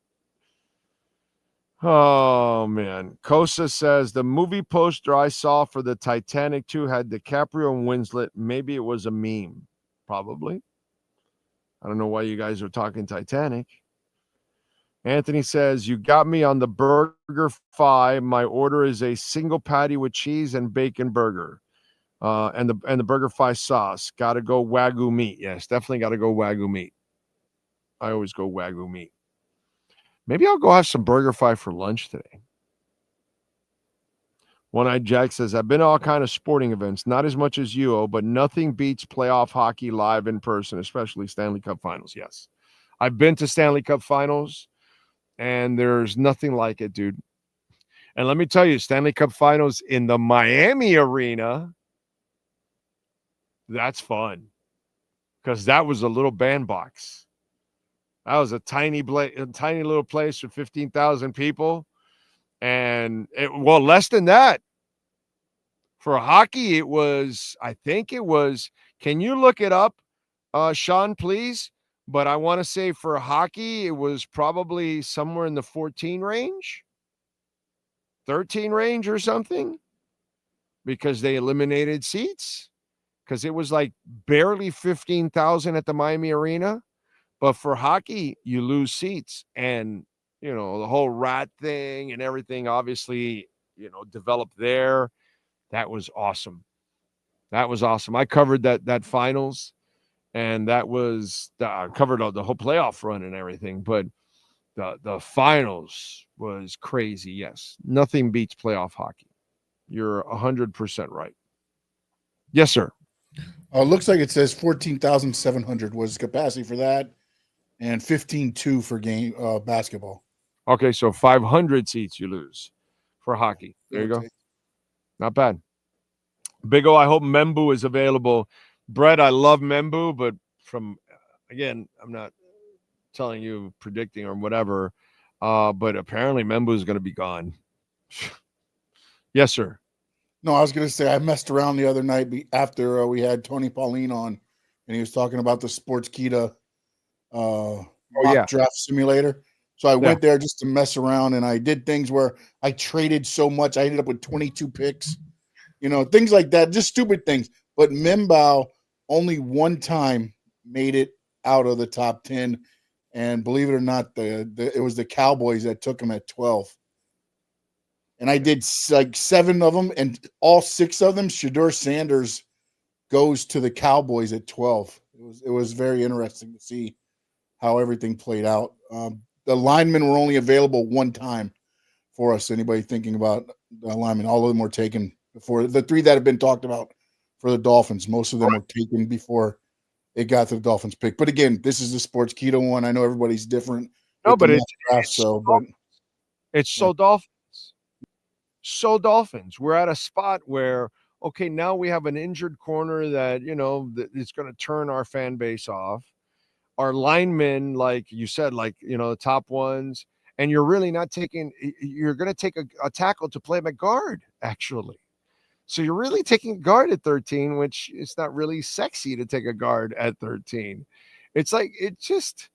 Oh, man. Kosa says the movie poster I saw for the Titanic 2 had DiCaprio and Winslet. Maybe it was a meme. Probably. I don't know why you guys are talking Titanic. Anthony says, you got me on the burger 5. My order is a single patty with cheese and bacon burger. And the burger 5 sauce. Got to go Wagyu meat. Yes, definitely got to go Wagyu meat. I always go Wagyu meat. Maybe I'll go have some burger 5 for lunch today. One-Eyed Jack says, I've been to all kind of sporting events, not as much as you, but nothing beats playoff hockey live in person, especially Stanley Cup Finals. Yes. I've been to Stanley Cup Finals, and there's nothing like it, dude. And let me tell you, Stanley Cup Finals in the Miami arena, that's fun. Because that was a little bandbox. That was a tiny little place with 15,000 people. And less than that. For hockey, can you look it up, Sean, please? But I want to say for hockey, it was probably somewhere in the 14 range, 13 range or something, because they eliminated seats, because it was like barely 15,000 at the Miami arena. But for hockey, you lose seats, and, the whole rat thing and everything, obviously, developed there. That was awesome. I covered that finals, and that was covered the whole playoff run and everything. But the finals was crazy. Yes, nothing beats playoff hockey. You're 100% right. Yes, sir. Looks like it says 14,700 was capacity for that, and 15,200 for game basketball. Okay, so 500 seats you lose for hockey. There you go. Not bad. Big O, I hope Membu is available. Brett, I love Membu, but again, I'm not telling you, predicting or whatever, but apparently Membu is going to be gone. Yes, sir. No, I was going to say I messed around the other night after we had Tony Pauline on, and he was talking about the Sportskeeda mock draft simulator. So I went there just to mess around, and I did things where I traded so much. I ended up with 22 picks, things like that, just stupid things. But Membao only one time made it out of the top 10. And believe it or not, it was the Cowboys that took him at 12. And I did like 7 of them, and all 6 of them, Shedeur Sanders goes to the Cowboys at 12. It was very interesting to see how everything played out. The linemen were only available one time for us. Anybody thinking about the linemen, all of them were taken before. The 3 that have been talked about for the Dolphins, most of them were taken before it got to the Dolphins pick. But again, this is the Sportskeeda one. I know everybody's different. No, but it's so Dolphins. So Dolphins. We're at a spot where, okay, now we have an injured corner that, that is going to turn our fan base off. Our linemen, like you said, the top ones, and you're really not you're going to take a tackle to play him at guard, actually. So you're really taking a guard at 13, which is not really sexy to take a guard at 13. It's like, it just,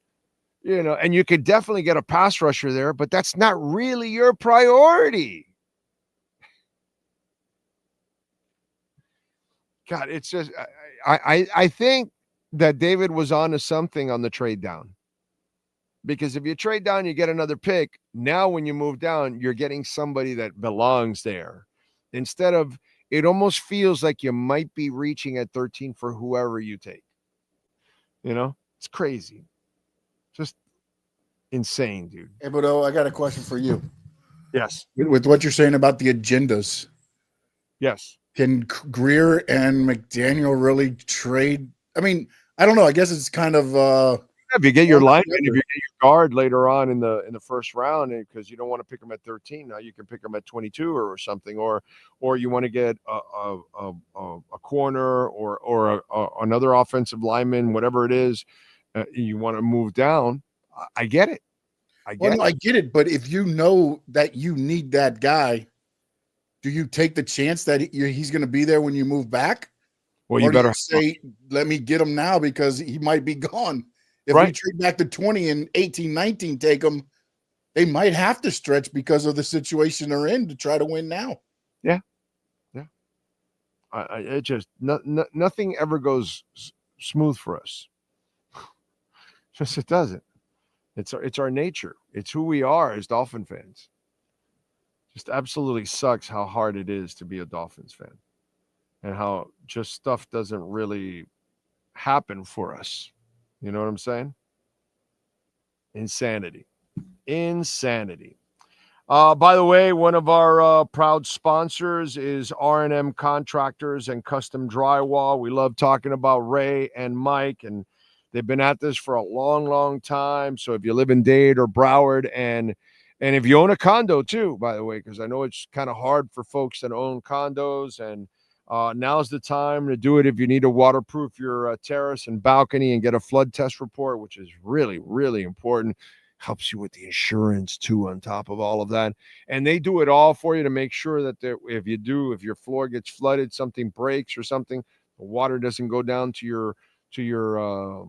and you could definitely get a pass rusher there, but that's not really your priority. God, it's just, I think that David was onto something on the trade down. Because if you trade down, you get another pick. Now, when you move down, you're getting somebody that belongs there. Instead of, it almost feels like you might be reaching at 13 for whoever you take. It's crazy. Just insane, dude. Hey, but I got a question for you. Yes. With what you're saying about the agendas. Yes. Can Greer and McDaniel really trade? I mean, I don't know. I guess it's kind of if you get your lineman, if you get your guard later on in the first round, because you don't want to pick them at 13, now you can pick them at 22 or something, or you want to get a corner or another offensive lineman, whatever it is, you want to move down. I get it. I get it. But if you know that you need that guy, do you take the chance that he's going to be there when you move back? Well, you better say, let me get him now because he might be gone. If we trade back to 20 and 18, 19, take him, they might have to stretch because of the situation they're in to try to win now. Yeah. It just nothing ever goes smooth for us. Just it doesn't. It's our nature. It's who we are as Dolphin fans. Just absolutely sucks how hard it is to be a Dolphins fan, and how just stuff doesn't really happen for us. You know what I'm saying? Insanity. By the way, one of our proud sponsors is R&M Contractors and Custom Drywall. We love talking about Ray and Mike, and they've been at this for a long, long time. So if you live in Dade or Broward, and if you own a condo too, by the way, because I know it's kind of hard for folks that own condos, and now's the time to do it if you need to waterproof your terrace and balcony and get a flood test report, which is really, really important. Helps you with the insurance too on top of all of that. And they do it all for you to make sure that if your floor gets flooded, something breaks or something, the water doesn't go down to your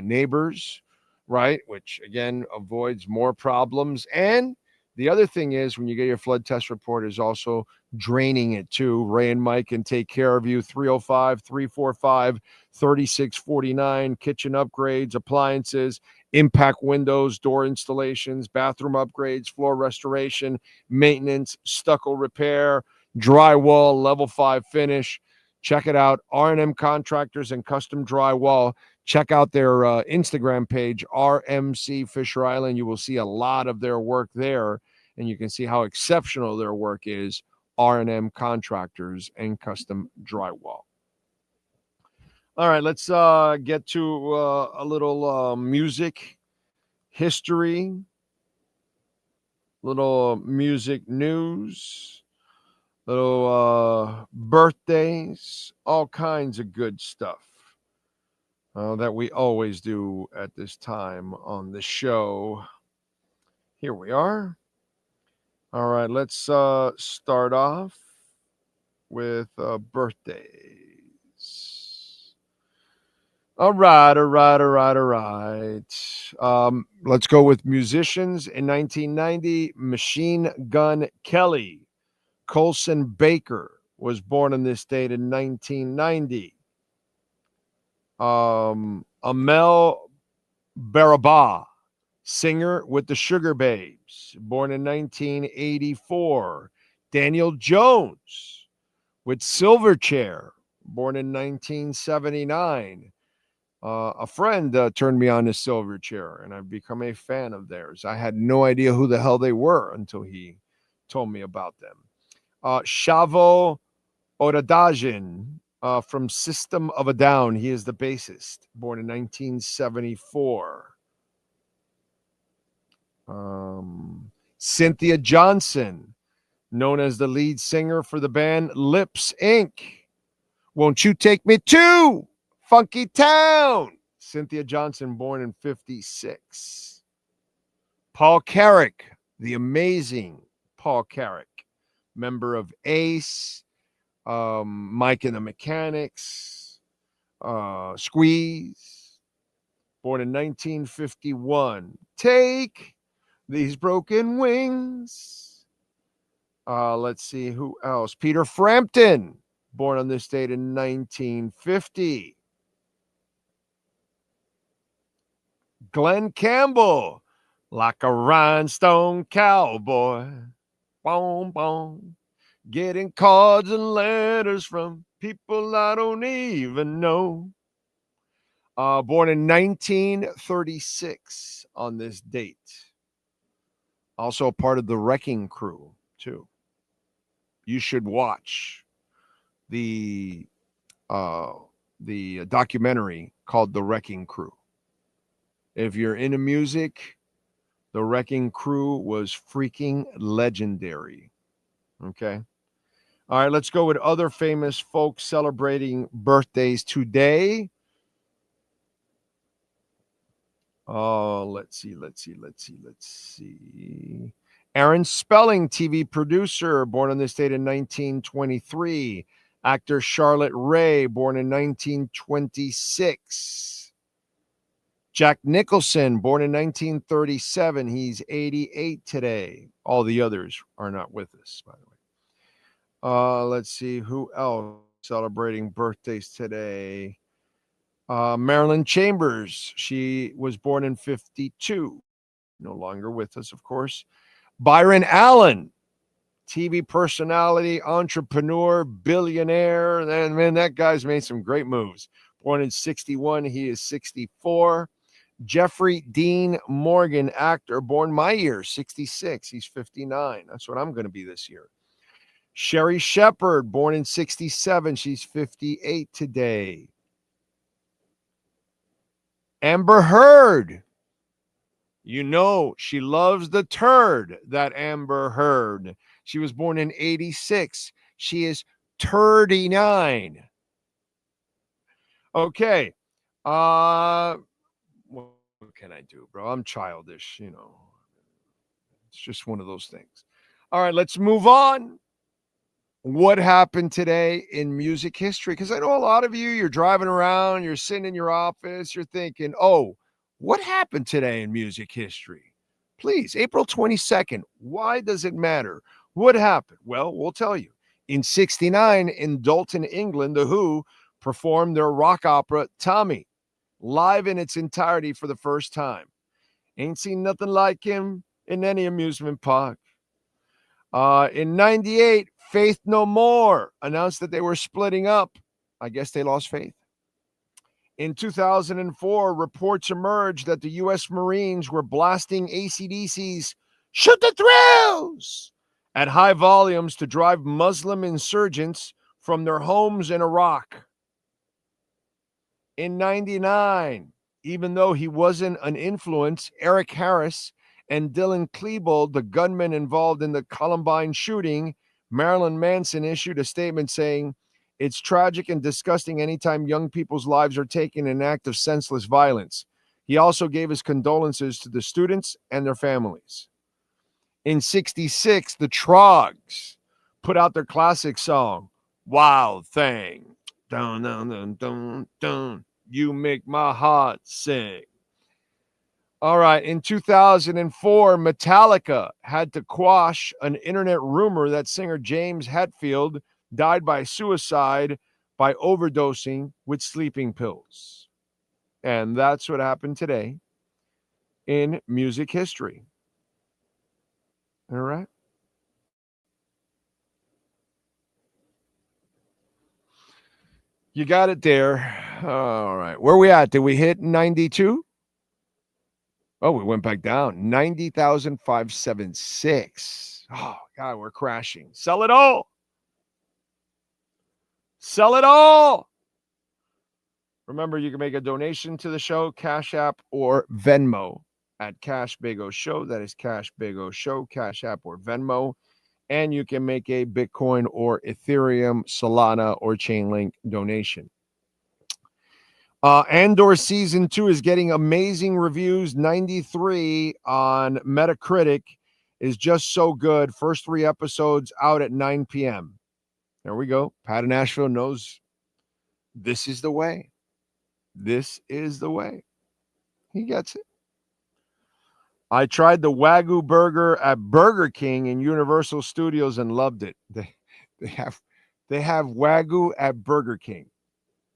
neighbors, right? Which again avoids more problems. And the other thing is, when you get your flood test report, is also draining it too. Ray and Mike can take care of you. 305-345-3649. Kitchen upgrades, appliances, impact windows, door installations, bathroom upgrades, floor restoration, maintenance, stucco repair, drywall, level 5 finish. Check it out. R&M Contractors and Custom Drywall. Check out their Instagram page, RMC Fisher Island. You will see a lot of their work there, and you can see how exceptional their work is. R&M Contractors and Custom Drywall. All right, let's get to a little music history, little music news, little birthdays, all kinds of good stuff that we always do at this time on the show. Here we are. All right, let's start off with birthdays. All right. Let's go with musicians. In 1990, Machine Gun Kelly. Colson Baker was born on this date in 1990. Amel Barabah, singer with the Sugar Babes, born in 1984. Daniel Jones with Silverchair, born in 1979. A friend turned me on to Silverchair, and I've become a fan of theirs. I had no idea who the hell they were until he told me about them. Shavo Odadjian from System of a Down. He is the bassist, born in 1974. Cynthia Johnson, known as the lead singer for the band Lips Inc. Won't you take me to Funky Town? Cynthia Johnson, born in 56. Paul Carrick, the amazing Paul Carrick, member of Ace, Mike and the Mechanics, Squeeze, born in 1951. Take these broken wings. Let's see who else. Peter Frampton, born on this date in 1950. Glenn Campbell, like a rhinestone cowboy. Boom, boom. Getting cards and letters from people I don't even know. Born in 1936 on this date. Also part of the Wrecking Crew, too. You should watch the documentary called The Wrecking Crew. If you're into music, The Wrecking Crew was freaking legendary. Okay. All right, let's go with other famous folks celebrating birthdays today. Let's see. Aaron Spelling, TV producer, born on this date in 1923. Actor Charlotte Ray, born in 1926. Jack Nicholson, born in 1937. He's 88 today. All the others are not with us, by the way. Let's see who else celebrating birthdays today. Marilyn Chambers. She was born in 52. No longer with us, of course. Byron Allen, TV personality, entrepreneur, billionaire. And man, that guy's made some great moves. Born in 61, he is 64. Jeffrey Dean Morgan, actor, born my year, 66. He's 59. That's what I'm going to be this year. Sherry Shepard, born in 67. She's 58 today. Amber Heard. You know, she loves the turd, that Amber Heard. She was born in 86. She is 39. Okay. What can I do, bro? I'm childish, you know. It's just one of those things. All right, let's move on. What happened today in music history? Because I know a lot of you, you're driving around, you're sitting in your office, you're thinking, oh, what happened today in music history? Please, April 22nd. Why does it matter? What happened? Well, we'll tell you. In 69, in Dalton, England, The Who performed their rock opera, Tommy, live in its entirety for the first time. Ain't seen nothing like him in any amusement park. In 98, Faith No More announced that they were splitting up. I guess they lost faith. In 2004, reports emerged that the U.S. Marines were blasting AC/DC's Shoot the Thrills at high volumes to drive Muslim insurgents from their homes in Iraq. In 99, even though he wasn't an influence, Eric Harris and Dylan Klebold, the gunmen involved in the Columbine shooting, Marilyn Manson issued a statement saying, "It's tragic and disgusting anytime young people's lives are taken in an act of senseless violence." He also gave his condolences to the students and their families. In 66, the Trogs put out their classic song, Wild Thing. Dun, dun, dun, dun, dun. You make my heart sing. All right. In 2004, Metallica had to quash an internet rumor that singer James Hetfield died by suicide by overdosing with sleeping pills. And that's what happened today in music history. All right. You got it there. All right. Where are we at? Did we hit 92? Oh, we went back down. 90,576. Oh, God, we're crashing. Sell it all. Sell it all. Remember, you can make a donation to the show, Cash App or Venmo at Cash Bago Show. That is Cash Bago Show, Cash App or Venmo. And you can make a Bitcoin or Ethereum, Solana, or Chainlink donation. Andor Season 2 is getting amazing reviews. 93 on Metacritic is just so good. First 3 episodes out at 9 p.m. There we go. Pat in Nashville knows this is the way. This is the way. He gets it. I tried the Wagyu burger at Burger King in Universal Studios and loved it. They have Wagyu at Burger King.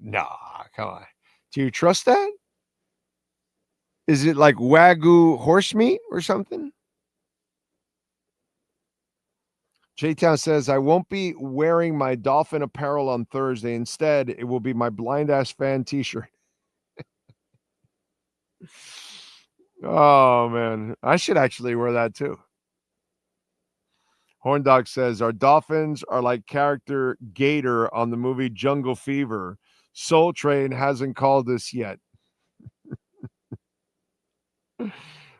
Nah, come on. Do you trust that? Is it like Wagyu horse meat or something? J-Town says, I won't be wearing my Dolphin apparel on Thursday. Instead, it will be my Blind Ass Fan t-shirt. Oh, man. I should actually wear that too. Horn Dog says, our Dolphins are like character Gator on the movie Jungle Fever. Soul Train hasn't called us yet.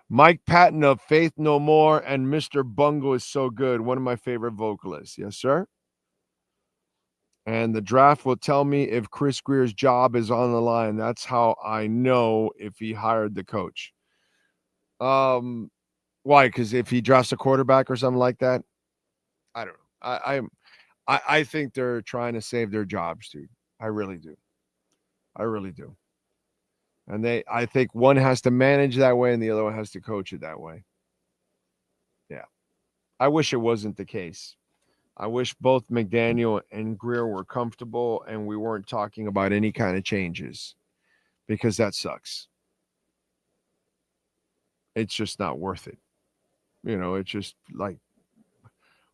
Mike Patton of Faith No More and Mr. Bungle is so good. One of my favorite vocalists. Yes, sir. And the draft will tell me if Chris Greer's job is on the line. That's how I know if he hired the coach. Why? Because if he drafts a quarterback or something like that, I don't know. I think they're trying to save their jobs, dude. I really do. I really do. And I think one has to manage that way and the other one has to coach it that way. Yeah. I wish it wasn't the case. I wish both McDaniel and Greer were comfortable and we weren't talking about any kind of changes, because that sucks. It's just not worth it. It's just like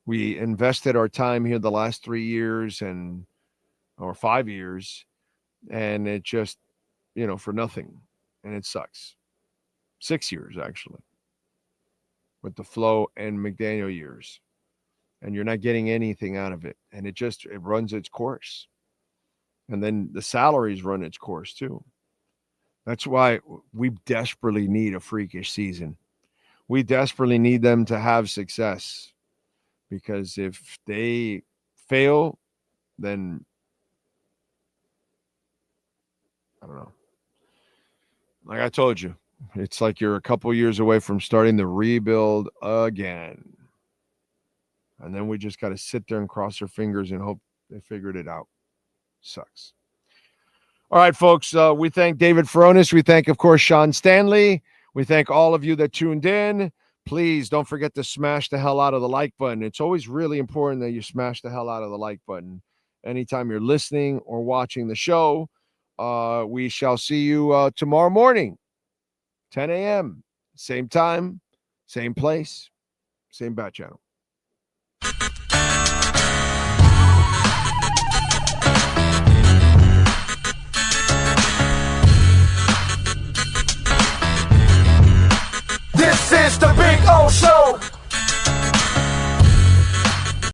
we invested our time here the last 3 years or 5 years, and it just, for nothing. And it sucks. 6 years, actually, with the Flo and McDaniel years. And you're not getting anything out of it. And it runs its course. And then the salaries run its course too. That's why we desperately need a freakish season. We desperately need them to have success. Because if they fail, then I don't know. Like I told you, it's like you're a couple years away from starting the rebuild again. And then we just got to sit there and cross our fingers and hope they figured it out. Sucks. All right, folks, we thank David Furones. We thank, of course, Sean Stanley. We thank all of you that tuned in. Please don't forget to smash the hell out of the like button. It's always really important that you smash the hell out of the like button anytime you're listening or watching the show. We shall see you tomorrow morning, 10 a.m., same time, same place, same bat channel. This is the Big O Show.